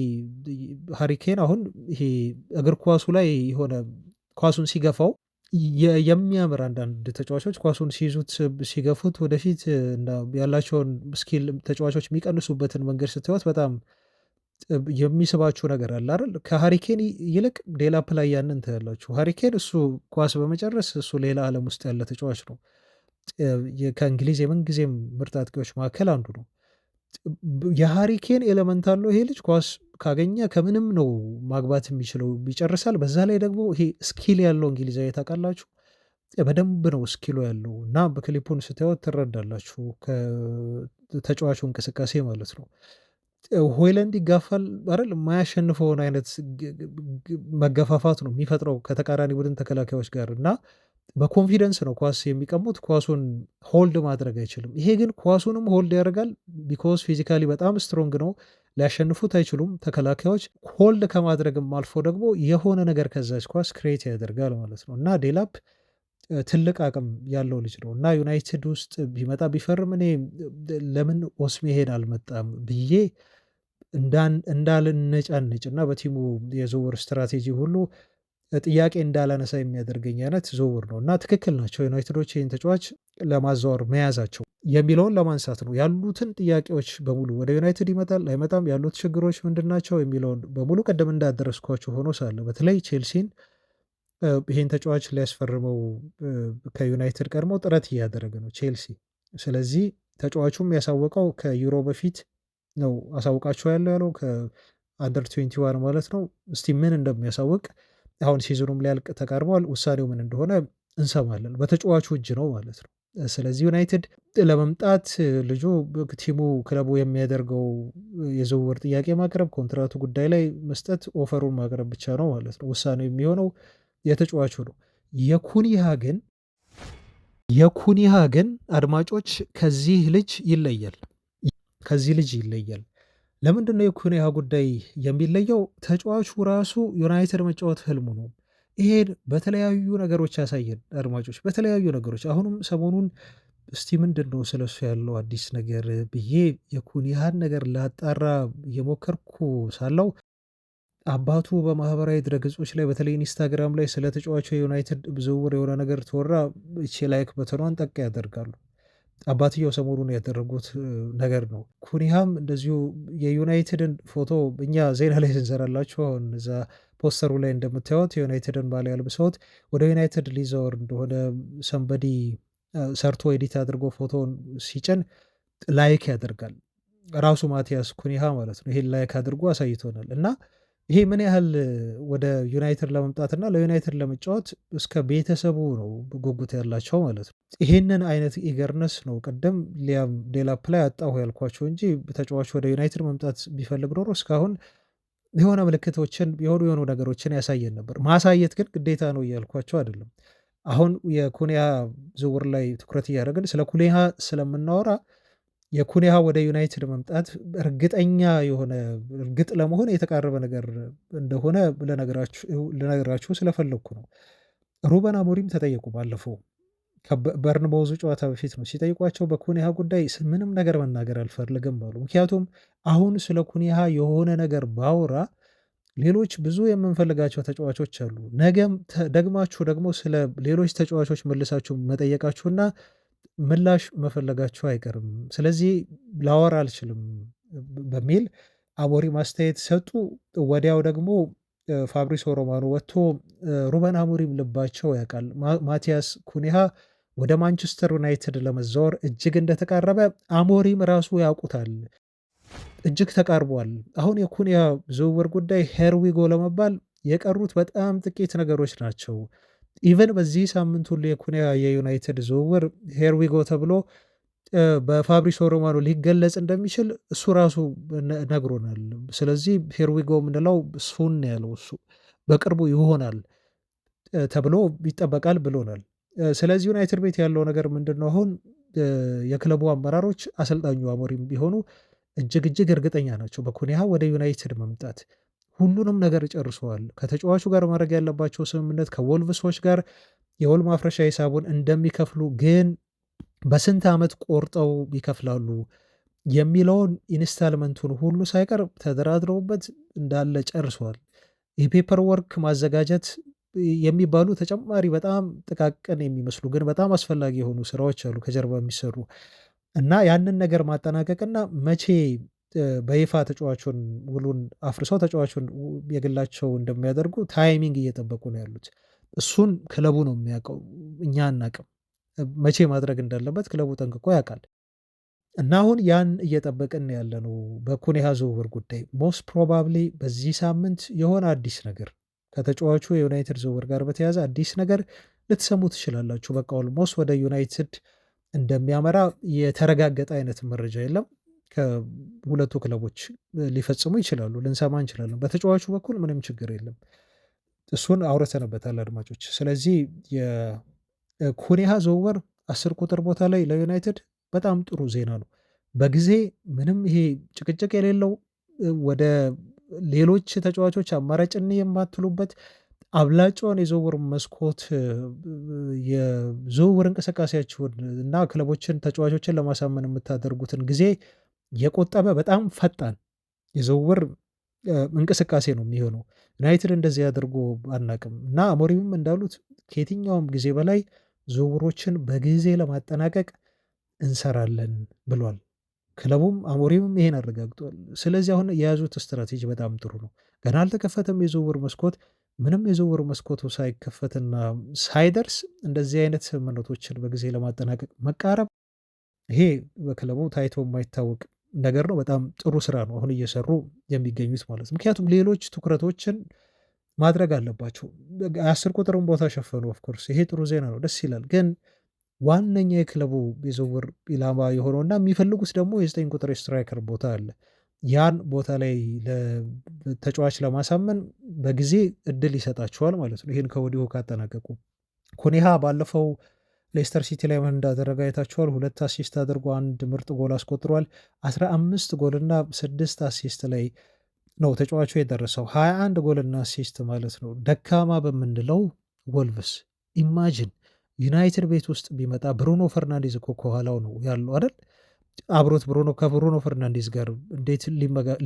ሃሪኬን አሁን ይሄ እግር ኳሱ ላይ የሆነ ኳሱን ሲገፋው የሚያምር አንዳንድ ተጫዋቾች ኳሱን ሲይዙት ሲገፉት ወደፊት ያላቸውን ስኪል ተጫዋቾች የሚቀንሱበትን መንገድ ስትወት በጣም የሚስባችሁ ነገር አለ አይደል? ከሃሪኬን ይልቅ ዴላፕ ላይ ያንን ታያላችሁ። ሃሪኬን እሱ ኳስ በመጨረስ እሱ ሌላ ዓለም ውስጥ ያለ ተጫዋች ነው። ከእንግሊዝ የምንጊዜም ምርጥ አጥቂዎች መካከል አንዱ ነው። የሃሪኬን ኤለመንት አለው ይሄ ልጅ ኳስ ካገኘ ከምንም ነው ማግባት የሚችለው ይጨርሳል። በዛ ላይ ደግሞ ይሄ ስኪል ያለው እንግሊዛዊ ታውቃላችሁ፣ በደንብ ነው ስኪሉ ያለው እና በክሊፑን ስታዩት ትረዳላችሁ ከተጫዋቹ እንቅስቃሴ ማለት ነው። ሆይለንድ ይጋፋል አይደል? የማያሸንፈውን አይነት መገፋፋት ነው የሚፈጥረው ከተቃራኒ ቡድን ተከላካዮች ጋር እና በኮንፊደንስ ነው ኳስ የሚቀሙት። ኳሱን ሆልድ ማድረግ አይችልም። ይሄ ግን ኳሱንም ሆልድ ያደርጋል። ቢኮዝ ፊዚካሊ በጣም ስትሮንግ ነው። ሊያሸንፉት አይችሉም ተከላካዮች። ሆልድ ከማድረግም አልፎ ደግሞ የሆነ ነገር ከዛች ኳስ ክሬት ያደርጋል ማለት ነው እና ዴላፕ ትልቅ አቅም ያለው ልጅ ነው እና ዩናይትድ ውስጥ ቢመጣ ቢፈርም እኔ ለምን ኦስሜሄን አልመጣም ብዬ እንዳልነጫነጭ እና በቲሙ የዝውውር ስትራቴጂ ሁሉ ጥያቄ እንዳላነሳ የሚያደርገኝ አይነት ዝውውር ነው እና ትክክል ናቸው ዩናይትዶች ይህን ተጫዋች ለማዛወር መያዛቸው የሚለውን ለማንሳት ነው። ያሉትን ጥያቄዎች በሙሉ ወደ ዩናይትድ ይመጣል አይመጣም፣ ያሉት ችግሮች ምንድን ናቸው የሚለውን በሙሉ ቀደም እንዳደረስኳቸው ሆኖ ሳለ በተለይ ቼልሲን ይህን ተጫዋች ሊያስፈርመው ከዩናይትድ ቀድሞ ጥረት እያደረገ ነው ቼልሲ። ስለዚህ ተጫዋቹም ያሳወቀው ከዩሮ በፊት ነው አሳውቃቸው ያለው ከአንደር 21 ማለት ነው። እስቲ ምን እንደሚያሳውቅ አሁን ሲዝኑም ሊያልቅ ተቃርቧል። ውሳኔው ምን እንደሆነ እንሰማለን። በተጫዋቹ እጅ ነው ማለት ነው። ስለዚህ ዩናይትድ ለመምጣት ልጁ ቲሙ ክለቡ የሚያደርገው የዝውውር ጥያቄ ማቅረብ፣ ኮንትራቱ ጉዳይ ላይ መስጠት፣ ኦፈሩን ማቅረብ ብቻ ነው ማለት ነው። ውሳኔው የሚሆነው የተጫዋቹ ነው። የኩኒሃ ግን አድማጮች ከዚህ ልጅ ይለያል። ለምንድነው የኩኒሃ ጉዳይ የሚለየው? ተጫዋቹ ራሱ ዩናይትድ መጫወት ህልሙ ነው። ይሄን በተለያዩ ነገሮች ያሳየን አድማጮች፣ በተለያዩ ነገሮች። አሁንም ሰሞኑን እስቲ ምንድን ነው ስለሱ ያለው አዲስ ነገር ብዬ የኩኒሃን ነገር ላጣራ እየሞከርኩ ሳለው አባቱ በማህበራዊ ድረገጾች ላይ በተለይ ኢንስታግራም ላይ ስለ ተጫዋቹ የዩናይትድ ዝውውር የሆነ ነገር ተወራ። እቺ ላይክ በተኗን ጠቅ ያደርጋሉ። አባትየው ሰሞኑን ያደረጉት ነገር ነው። ኩኒሃም እንደዚሁ የዩናይትድን ፎቶ እኛ ዜና ላይ ስንሰራላችሁ አሁን እዛ ፖስተሩ ላይ እንደምታዩት የዩናይትድን ባል ያልብሰውት ወደ ዩናይትድ ሊዘወር እንደሆነ ሰንበዲ ሰርቶ ኤዲት አድርጎ ፎቶን ሲጭን ላይክ ያደርጋል ራሱ ማቲያስ ኩኒሃ ማለት ነው። ይሄን ላይክ አድርጎ አሳይቶናል እና ይሄ ምን ያህል ወደ ዩናይትድ ለመምጣትና ለዩናይትድ ለመጫወት እስከ ቤተሰቡ ነው ጉጉት ያላቸው ማለት ነው። ይሄንን አይነት ኢገርነስ ነው ቅድም ሊያም ዴላፕ ላይ አጣሁ ያልኳቸው እንጂ ተጫዋቹ ወደ ዩናይትድ መምጣት ቢፈልግ ኖሮ እስካሁን የሆነ ምልክቶችን የሆኑ ነገሮችን ያሳየን ነበር። ማሳየት ግን ግዴታ ነው እያልኳቸው አይደለም። አሁን የኩኒያ ዝውውር ላይ ትኩረት እያደረግን ስለ ኩኒያ ስለምናወራ የኩኒያ ወደ ዩናይትድ መምጣት እርግጠኛ የሆነ እርግጥ ለመሆን የተቃረበ ነገር እንደሆነ ልነግራችሁ ስለፈለግኩ ነው። ሩበን አሞሪም ተጠየቁ ባለፈው ከበርንማውዙ ጨዋታ በፊት ነው ሲጠይቋቸው በኩኒሃ ጉዳይ ምንም ነገር መናገር አልፈልግም አሉ። ምክንያቱም አሁን ስለ ኩኒሃ የሆነ ነገር ባወራ ሌሎች ብዙ የምንፈልጋቸው ተጫዋቾች አሉ። ነገም ደግማችሁ ደግሞ ስለ ሌሎች ተጫዋቾች መልሳችሁ መጠየቃችሁና ምላሽ መፈለጋችሁ አይቀርም። ስለዚህ ላወራ አልችልም በሚል አሞሪም አስተያየት ሰጡ። ወዲያው ደግሞ ፋብሪሶ ሮማኖ ወጥቶ ሩበን አሞሪም ልባቸው ያውቃል ማቲያስ ኩኒሃ ወደ ማንቸስተር ዩናይትድ ለመዛወር እጅግ እንደተቃረበ አሞሪም ራሱ ያውቁታል። እጅግ ተቃርቧል። አሁን የኩኒያ ዝውውር ጉዳይ ሄርዊጎ ለመባል የቀሩት በጣም ጥቂት ነገሮች ናቸው። ኢቨን በዚህ ሳምንት ሁሉ የኩኒያ የዩናይትድ ዝውውር ሄርዊጎ ተብሎ በፋብሪሶ ሮማኖ ሊገለጽ እንደሚችል እሱ ራሱ ነግሮናል። ስለዚህ ሄርዊጎ የምንለው ሱን ያለው እሱ በቅርቡ ይሆናል ተብሎ ይጠበቃል ብሎናል። ስለዚህ ዩናይትድ ቤት ያለው ነገር ምንድን ነው? አሁን የክለቡ አመራሮች አሰልጣኙ አሞሪም ቢሆኑ እጅግ እርግጠኛ ናቸው በኩኒሃ ወደ ዩናይትድ መምጣት። ሁሉንም ነገር ጨርሰዋል። ከተጫዋቹ ጋር ማድረግ ያለባቸው ስምምነት ከወልቭሶች ጋር የውል ማፍረሻ ሂሳቡን እንደሚከፍሉ ግን በስንት ዓመት ቆርጠው ይከፍላሉ የሚለውን ኢንስታልመንቱን ሁሉ ሳይቀር ተደራድረውበት እንዳለ ጨርሰዋል። የፔፐር ወርክ ማዘጋጀት የሚባሉ ተጨማሪ በጣም ጥቃቅን የሚመስሉ ግን በጣም አስፈላጊ የሆኑ ስራዎች አሉ ከጀርባ የሚሰሩ እና ያንን ነገር ማጠናቀቅና መቼ በይፋ ተጫዋቹን ውሉን አፍርሰው ተጫዋቹን የግላቸው እንደሚያደርጉ ታይሚንግ እየጠበቁ ነው ያሉት። እሱን ክለቡ ነው የሚያውቀው፣ እኛ አናቅም። መቼ ማድረግ እንዳለበት ክለቡ ጠንቅቆ ያውቃል። እና አሁን ያን እየጠበቅን ያለ ነው። በኩኒሃ ዝውውር ጉዳይ ሞስት ፕሮባብሊ በዚህ ሳምንት የሆነ አዲስ ነገር ከተጫዋቹ የዩናይትድ ዝውውር ጋር በተያያዘ አዲስ ነገር ልትሰሙ ትችላላችሁ። በቃ ኦልሞስት ወደ ዩናይትድ እንደሚያመራ የተረጋገጠ አይነት መረጃ የለም። ከሁለቱ ክለቦች ሊፈጽሙ ይችላሉ፣ ልንሰማ እንችላለን። በተጫዋቹ በኩል ምንም ችግር የለም። እሱን አውርተንበታል አድማጮች። ስለዚህ የኩኒሃ ዝውውር 10 ቁጥር ቦታ ላይ ለዩናይትድ በጣም ጥሩ ዜና ነው። በጊዜ ምንም ይሄ ጭቅጭቅ የሌለው ወደ ሌሎች ተጫዋቾች አማራጭን የማትሉበት አብላጫውን የዝውውር መስኮት የዝውውር እንቅስቃሴያችሁን እና ክለቦችን ተጫዋቾችን ለማሳመን የምታደርጉትን ጊዜ የቆጠበ በጣም ፈጣን የዝውውር እንቅስቃሴ ነው የሚሆነው። ዩናይትድ እንደዚህ አድርጎ አናቅም እና አሞሪምም እንዳሉት ከየትኛውም ጊዜ በላይ ዝውውሮችን በጊዜ ለማጠናቀቅ እንሰራለን ብሏል። ክለቡም አሞሪምም ይሄን አረጋግጧል። ስለዚህ አሁን የያዙት ስትራቴጂ በጣም ጥሩ ነው። ገና አልተከፈተም የዝውውር መስኮት። ምንም የዝውውር መስኮቱ ሳይከፈትና ሳይደርስ እንደዚህ አይነት ስምምነቶችን በጊዜ ለማጠናቀቅ መቃረብ፣ ይሄ በክለቡ ታይቶ የማይታወቅ ነገር ነው። በጣም ጥሩ ስራ ነው አሁን እየሰሩ የሚገኙት ማለት ነው። ምክንያቱም ሌሎች ትኩረቶችን ማድረግ አለባቸው። 10 ቁጥርን ቦታ ሸፈኑ። ኦፍኮርስ ይሄ ጥሩ ዜና ነው፣ ደስ ይላል። ግን ዋነኛ የክለቡ የዝውውር ኢላማ የሆነውና የሚፈልጉት ደግሞ የ9 ቁጥር ስትራይከር ቦታ አለ። ያን ቦታ ላይ ተጫዋች ለማሳመን በጊዜ እድል ይሰጣቸዋል ማለት ነው። ይህን ከወዲሁ ካጠናቀቁ ኩኒሃ ባለፈው ሌስተር ሲቲ ላይ ምን እንዳደረገ አይታችኋል። 2 አሲስት አድርጎ 1 ምርጥ ጎል አስቆጥሯል። 15 ጎልና 6 አሲስት ላይ ነው ተጫዋቹ የደረሰው። 21 ጎልና አሲስት ማለት ነው። ደካማ በምንለው ወልቭስ ኢማጂን ዩናይትድ ቤት ውስጥ ቢመጣ ብሩኖ ፈርናንዴዝ እኮ ከኋላው ነው ያለው አይደል? አብሮት ከብሩኖ ፈርናንዴዝ ጋር እንዴት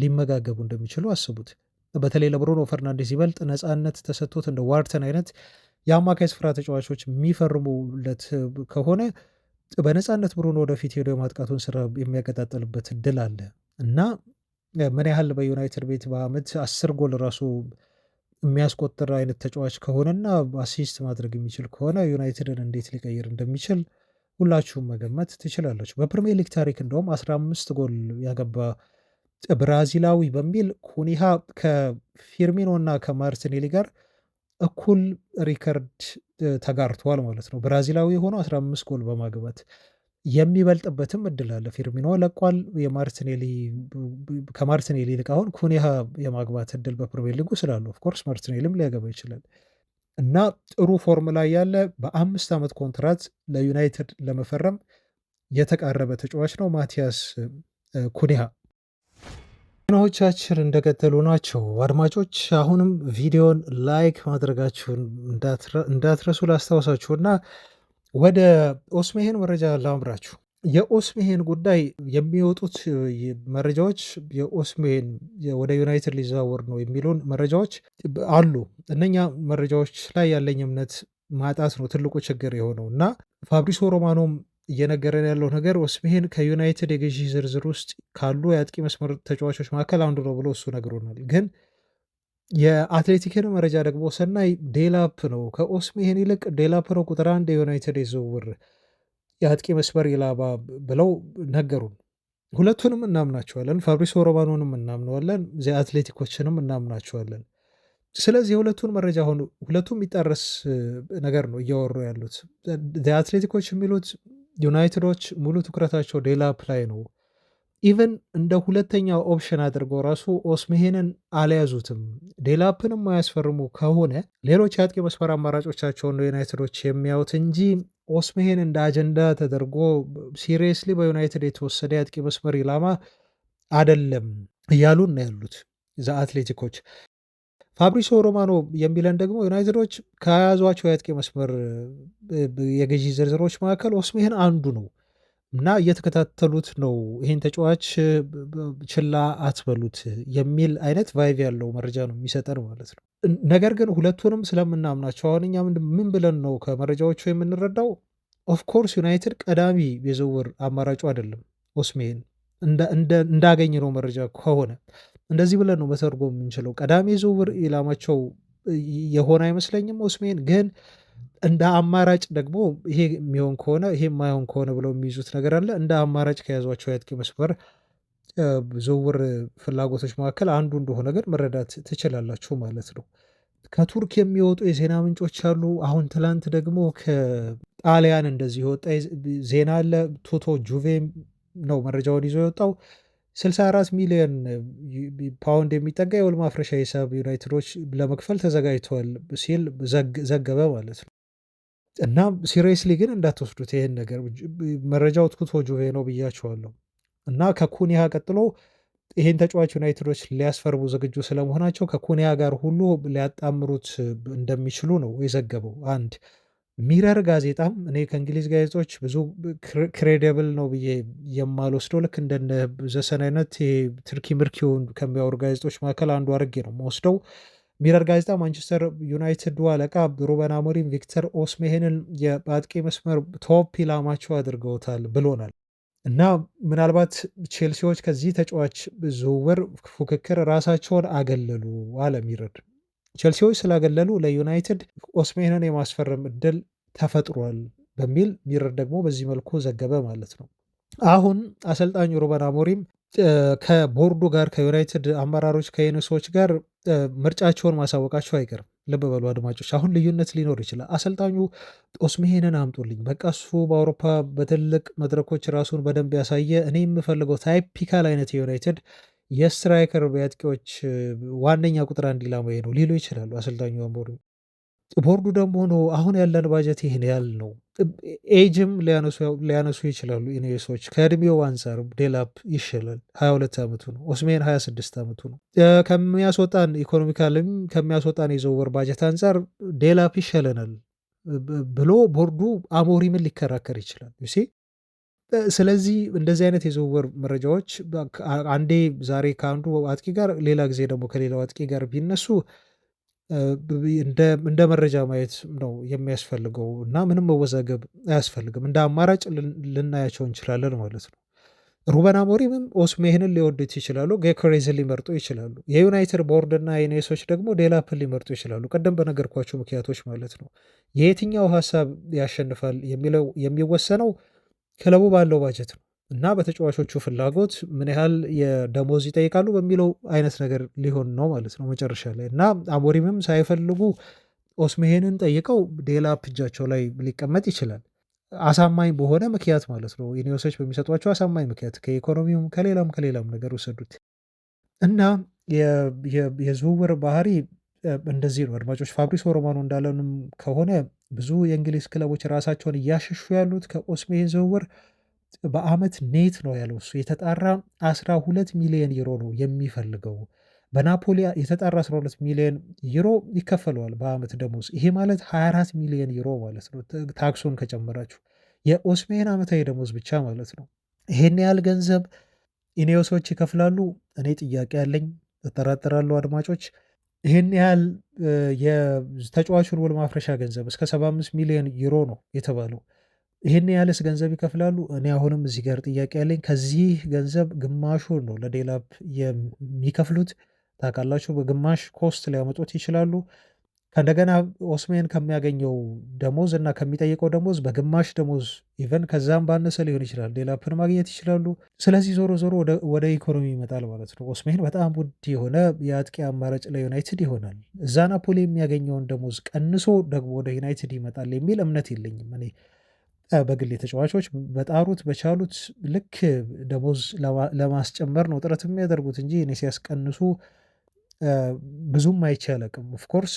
ሊመጋገቡ እንደሚችሉ አስቡት። በተለይ ለብሩኖ ፈርናንዴዝ ይበልጥ ነፃነት ተሰጥቶት እንደ ዋርተን አይነት የአማካይ ስፍራ ተጫዋቾች የሚፈርሙለት ከሆነ በነፃነት ብሩኖ ወደፊት ሄዶ የማጥቃቱን ስራ የሚያቀጣጥልበት እድል አለ እና ምን ያህል በዩናይትድ ቤት በአመት 10 ጎል ራሱ የሚያስቆጥር አይነት ተጫዋች ከሆነና አሲስት ማድረግ የሚችል ከሆነ ዩናይትድን እንዴት ሊቀይር እንደሚችል ሁላችሁም መገመት ትችላላችሁ። በፕሪሚየር ሊግ ታሪክ እንደውም 15 ጎል ያገባ ብራዚላዊ በሚል ኩኒሃ ከፊርሚኖ እና ከማርቲኔሊ ጋር እኩል ሪከርድ ተጋርተዋል ማለት ነው። ብራዚላዊ ሆኖ 15 ጎል በማግባት የሚበልጥበትም እድል አለ። ፊርሚኖ ለቋል። ከማርቲኔሊ ይልቅ አሁን ኩኒሃ የማግባት እድል በፕሪሚየር ሊጉ ስላለው ኦፍኮርስ ማርቲኔሊም ሊያገባ ይችላል እና ጥሩ ፎርም ላይ ያለ በ5 ዓመት ኮንትራት ለዩናይትድ ለመፈረም የተቃረበ ተጫዋች ነው ማቲያስ ኩኒሃ። ዜናዎቻችን እንደቀጠሉ ናቸው አድማጮች። አሁንም ቪዲዮን ላይክ ማድረጋችሁን እንዳትረሱ ላስታውሳችሁና ወደ ኦስሜሄን መረጃ ላምራችሁ። የኦስሜሄን ጉዳይ የሚወጡት መረጃዎች የኦስሜሄን ወደ ዩናይትድ ሊዘዋወር ነው የሚሉን መረጃዎች አሉ። እነኛ መረጃዎች ላይ ያለኝ እምነት ማጣት ነው ትልቁ ችግር የሆነው እና ፋብሪሶ ሮማኖም እየነገረን ያለው ነገር ኦስሜሄን ከዩናይትድ የግዢ ዝርዝር ውስጥ ካሉ የአጥቂ መስመር ተጫዋቾች መካከል አንዱ ነው ብሎ እሱ ነግሮናል። ግን የአትሌቲክን መረጃ ደግሞ ስናይ ዴላፕ ነው ከኦስሜሄን ይልቅ ዴላፕ ነው ቁጥር አንድ የዩናይትድ የዝውውር የአጥቂ መስመር ኢላማ ብለው ነገሩን። ሁለቱንም እናምናቸዋለን። ፋብሪሶ ሮማኖንም እናምነዋለን። ዚ አትሌቲኮችንም እናምናቸዋለን። ስለዚህ የሁለቱን መረጃ ሆኑ ሁለቱም የሚጣረስ ነገር ነው እያወሩ ያሉት። አትሌቲኮች የሚሉት ዩናይትዶች ሙሉ ትኩረታቸው ዴላፕ ላይ ነው። ኢቨን እንደ ሁለተኛ ኦፕሽን አድርገው ራሱ ኦስሜሄንን አልያዙትም። ዴላፕንም ማያስፈርሙ ከሆነ ሌሎች የአጥቂ መስመር አማራጮቻቸውን ነው ዩናይትዶች የሚያዩት እንጂ ኦስሜሄን እንደ አጀንዳ ተደርጎ ሲሪየስሊ በዩናይትድ የተወሰደ የአጥቂ መስመር ኢላማ አደለም እያሉን ነው ያሉት ዘ አትሌቲኮች። ፋብሪሶ ሮማኖ የሚለን ደግሞ ዩናይትዶች ከያዟቸው የአጥቂ መስመር የግዢ ዝርዝሮች መካከል ኦስሜሄን አንዱ ነው እና እየተከታተሉት ነው፣ ይህን ተጫዋች ችላ አትበሉት የሚል አይነት ቫይቭ ያለው መረጃ ነው የሚሰጠን ማለት ነው። ነገር ግን ሁለቱንም ስለምናምናቸው አሁን እኛ ምን ብለን ነው ከመረጃዎቹ የምንረዳው? ኦፍኮርስ ዩናይትድ ቀዳሚ የዝውውር አማራጩ አይደለም ኦስሜሄን እንዳገኝ ነው መረጃ ከሆነ እንደዚህ ብለን ነው መተርጎም የምንችለው። ቀዳሚ የዝውውር ኢላማቸው የሆነ አይመስለኝም ኦስሜሄን ግን እንደ አማራጭ ደግሞ ይሄ የሚሆን ከሆነ ይሄ የማይሆን ከሆነ ብለው የሚይዙት ነገር አለ። እንደ አማራጭ ከያዟቸው የአጥቂ መስመር ዝውውር ፍላጎቶች መካከል አንዱ እንደሆነ ግን መረዳት ትችላላችሁ ማለት ነው። ከቱርክ የሚወጡ የዜና ምንጮች አሉ። አሁን ትላንት ደግሞ ከጣሊያን እንደዚህ የወጣ ዜና አለ። ቶቶ ጁቬ ነው መረጃውን ይዞ የወጣው 64 ሚሊዮን ፓውንድ የሚጠጋ የውል ማፍረሻ ሂሳብ ዩናይትዶች ለመክፈል ተዘጋጅተዋል ሲል ዘገበ ማለት ነው። እና ሲሪየስሊ ግን እንዳትወስዱት ይሄን ነገር መረጃው ቱቶ ጁቬ ነው ብያቸዋለሁ። እና ከኩኒያ ቀጥሎ ይሄን ተጫዋች ዩናይትዶች ሊያስፈርሙ ዝግጁ ስለመሆናቸው ከኩኒያ ጋር ሁሉ ሊያጣምሩት እንደሚችሉ ነው የዘገበው። አንድ ሚረር ጋዜጣም እኔ ከእንግሊዝ ጋዜጦች ብዙ ክሬዲብል ነው ብዬ የማልወስደው ልክ እንደነ ዘሰን አይነት ትርኪ ምርኪውን ከሚያወሩ ጋዜጦች መካከል አንዱ አድርጌ ነው የምወስደው። ሚረር ጋዜጣ ማንቸስተር ዩናይትድ አለቃ ሩበን አሞሪም ቪክተር ኦስሜሄንን የአጥቂ መስመር ቶፕ ኢላማቸው አድርገውታል ብሎናል። እና ምናልባት ቼልሲዎች ከዚህ ተጫዋች ዝውውር ፉክክር ራሳቸውን አገለሉ አለ ሚረር። ቼልሲዎች ስላገለሉ ለዩናይትድ ኦስሜሄንን የማስፈረም እድል ተፈጥሯል በሚል ሚረር ደግሞ በዚህ መልኩ ዘገበ ማለት ነው። አሁን አሰልጣኙ ሩበን አሞሪም ከቦርዱ ጋር ከዩናይትድ አመራሮች ከዩኒሶች ጋር ምርጫቸውን ማሳወቃቸው አይቀርም። ልብ በሉ አድማጮች፣ አሁን ልዩነት ሊኖር ይችላል። አሰልጣኙ ኦስሜሄንን አምጡልኝ፣ በቃ እሱ በአውሮፓ በትልቅ መድረኮች ራሱን በደንብ ያሳየ እኔ የምፈልገው ታይፒካል አይነት የዩናይትድ የስትራይከር በአጥቂዎች ዋነኛ ቁጥር አንድ ኢላማዬ ነው ሊሉ ይችላሉ አሰልጣኙ አሞሪም። ቦርዱ ደግሞ ነው አሁን ያለን ባጀት ይህን ያህል ነው። ኤጅም ሊያነሱ ይችላሉ ኢኔሶች። ከእድሜው አንጻር ዴላፕ ይሻላል፣ 22 ዓመቱ ነው። ኦስሜን 26 ዓመቱ ነው። ከሚያስወጣን ኢኮኖሚካልም ከሚያስወጣን የዝውውር ባጀት አንጻር ዴላፕ ይሻለናል ብሎ ቦርዱ አሞሪምን ሊከራከር ይችላል። ስለዚህ እንደዚህ አይነት የዝውውር መረጃዎች አንዴ ዛሬ ከአንዱ አጥቂ ጋር ሌላ ጊዜ ደግሞ ከሌላው አጥቂ ጋር ቢነሱ እንደ መረጃ ማየት ነው የሚያስፈልገው እና ምንም መወዛገብ አያስፈልግም። እንደ አማራጭ ልናያቸው እንችላለን ማለት ነው። ሩበን አሞሪምም ኦስሜሄንን ሊወዱት ይችላሉ፣ ጌክሬዝን ሊመርጡ ይችላሉ። የዩናይትድ ቦርድ እና የኔሶች ደግሞ ዴላፕን ሊመርጡ ይችላሉ። ቀደም በነገርኳቸው ምክንያቶች ማለት ነው። የየትኛው ሀሳብ ያሸንፋል የሚለው የሚወሰነው ክለቡ ባለው ባጀት ነው እና በተጫዋቾቹ ፍላጎት ምን ያህል የደሞዝ ይጠይቃሉ በሚለው አይነት ነገር ሊሆን ነው ማለት ነው መጨረሻ ላይ። እና አሞሪምም ሳይፈልጉ ኦስሜሄንን ጠይቀው ዴላፕ እጃቸው ላይ ሊቀመጥ ይችላል፣ አሳማኝ በሆነ ምክንያት ማለት ነው። ኢኔዮሶች በሚሰጧቸው አሳማኝ ምክንያት ከኢኮኖሚውም ከሌላም ነገር ወሰዱት እና የዝውውር ባህሪ እንደዚህ ነው አድማጮች። ፋብሪሶ ሮማኖ እንዳለንም ከሆነ ብዙ የእንግሊዝ ክለቦች ራሳቸውን እያሸሹ ያሉት ከኦስሜሄን ዝውውር በአመት ኔት ነው ያለው እሱ የተጣራ 12 ሚሊዮን ዩሮ ነው የሚፈልገው በናፖሊ የተጣራ 12,000,000 ዩሮ ይከፈለዋል በአመት ደሞዝ። ይሄ ማለት 24,000,000 ዩሮ ማለት ነው ታክሱን ከጨመራችሁ። የኦስሜሄን አመታዊ ደሞዝ ብቻ ማለት ነው። ይሄን ያህል ገንዘብ ኢኔዮሶች ይከፍላሉ? እኔ ጥያቄ አለኝ፣ እጠራጠራለሁ አድማጮች። ይሄን ያህል የተጫዋቹን ውል ማፍረሻ ገንዘብ እስከ 75,000,000 ዩሮ ነው የተባለው። ይሄን ያህልስ ገንዘብ ይከፍላሉ? እኔ አሁንም እዚህ ጋር ጥያቄ አለኝ። ከዚህ ገንዘብ ግማሹን ነው ለዴላፕ የሚከፍሉት። ታውቃላችሁ፣ በግማሽ ኮስት ሊያመጡት ይችላሉ። ከእንደገና ኦስሜን ከሚያገኘው ደሞዝ እና ከሚጠይቀው ደሞዝ በግማሽ ደሞዝ ኢቨን ከዛም ባነሰ ሊሆን ይችላል ዴላፕን ማግኘት ይችላሉ። ስለዚህ ዞሮ ዞሮ ወደ ኢኮኖሚ ይመጣል ማለት ነው። ኦስሜን በጣም ውድ የሆነ የአጥቂ አማራጭ ለዩናይትድ ይሆናል። እዛ ናፖሊ የሚያገኘውን ደሞዝ ቀንሶ ደግሞ ወደ ዩናይትድ ይመጣል የሚል እምነት የለኝም እኔ። በግል ተጫዋቾች በጣሩት በቻሉት ልክ ደሞዝ ለማስጨመር ነው ጥረት የሚያደርጉት እንጂ እኔ ሲያስቀንሱ ብዙም አይቼ አላቅም። ኦፍኮርስ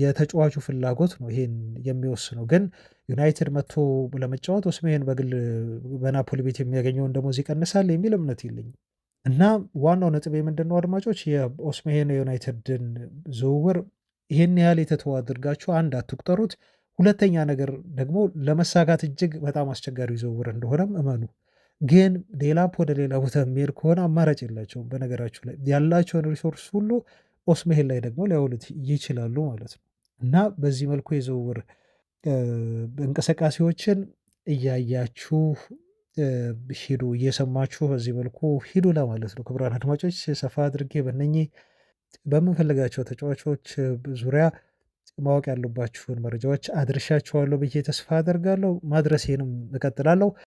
የተጫዋቹ ፍላጎት ነው ይሄን የሚወስነው። ግን ዩናይትድ መጥቶ ለመጫወት ኦስሜሄን በግል በናፖሊ ቤት የሚያገኘውን ደሞዝ ይቀንሳል የሚል እምነት የለኝም። እና ዋናው ነጥቤ ምንድነው አድማጮች፣ የኦስሜሄን የዩናይትድን ዝውውር ይሄን ያህል የተተወ አድርጋችሁ አንድ አትቁጠሩት። ሁለተኛ ነገር ደግሞ ለመሳካት እጅግ በጣም አስቸጋሪ ዝውውር እንደሆነም እመኑ። ግን ዴላፕ ወደ ሌላ ቦታ የሚሄድ ከሆነ አማራጭ የላቸውም። በነገራችሁ ላይ ያላቸውን ሪሶርስ ሁሉ ኦስሜሄን ላይ ደግሞ ሊያውሉት ይችላሉ ማለት ነው። እና በዚህ መልኩ የዝውውር እንቅስቃሴዎችን እያያችሁ ሂዱ፣ እየሰማችሁ በዚህ መልኩ ሂዱ ለማለት ነው። ክቡራን አድማጮች፣ ሰፋ አድርጌ በእነኚህ በምንፈልጋቸው ተጫዋቾች ዙሪያ ማወቅ ያሉባችሁን መረጃዎች አድርሻችኋለሁ ብዬ ተስፋ አደርጋለሁ። ማድረሴንም እቀጥላለሁ።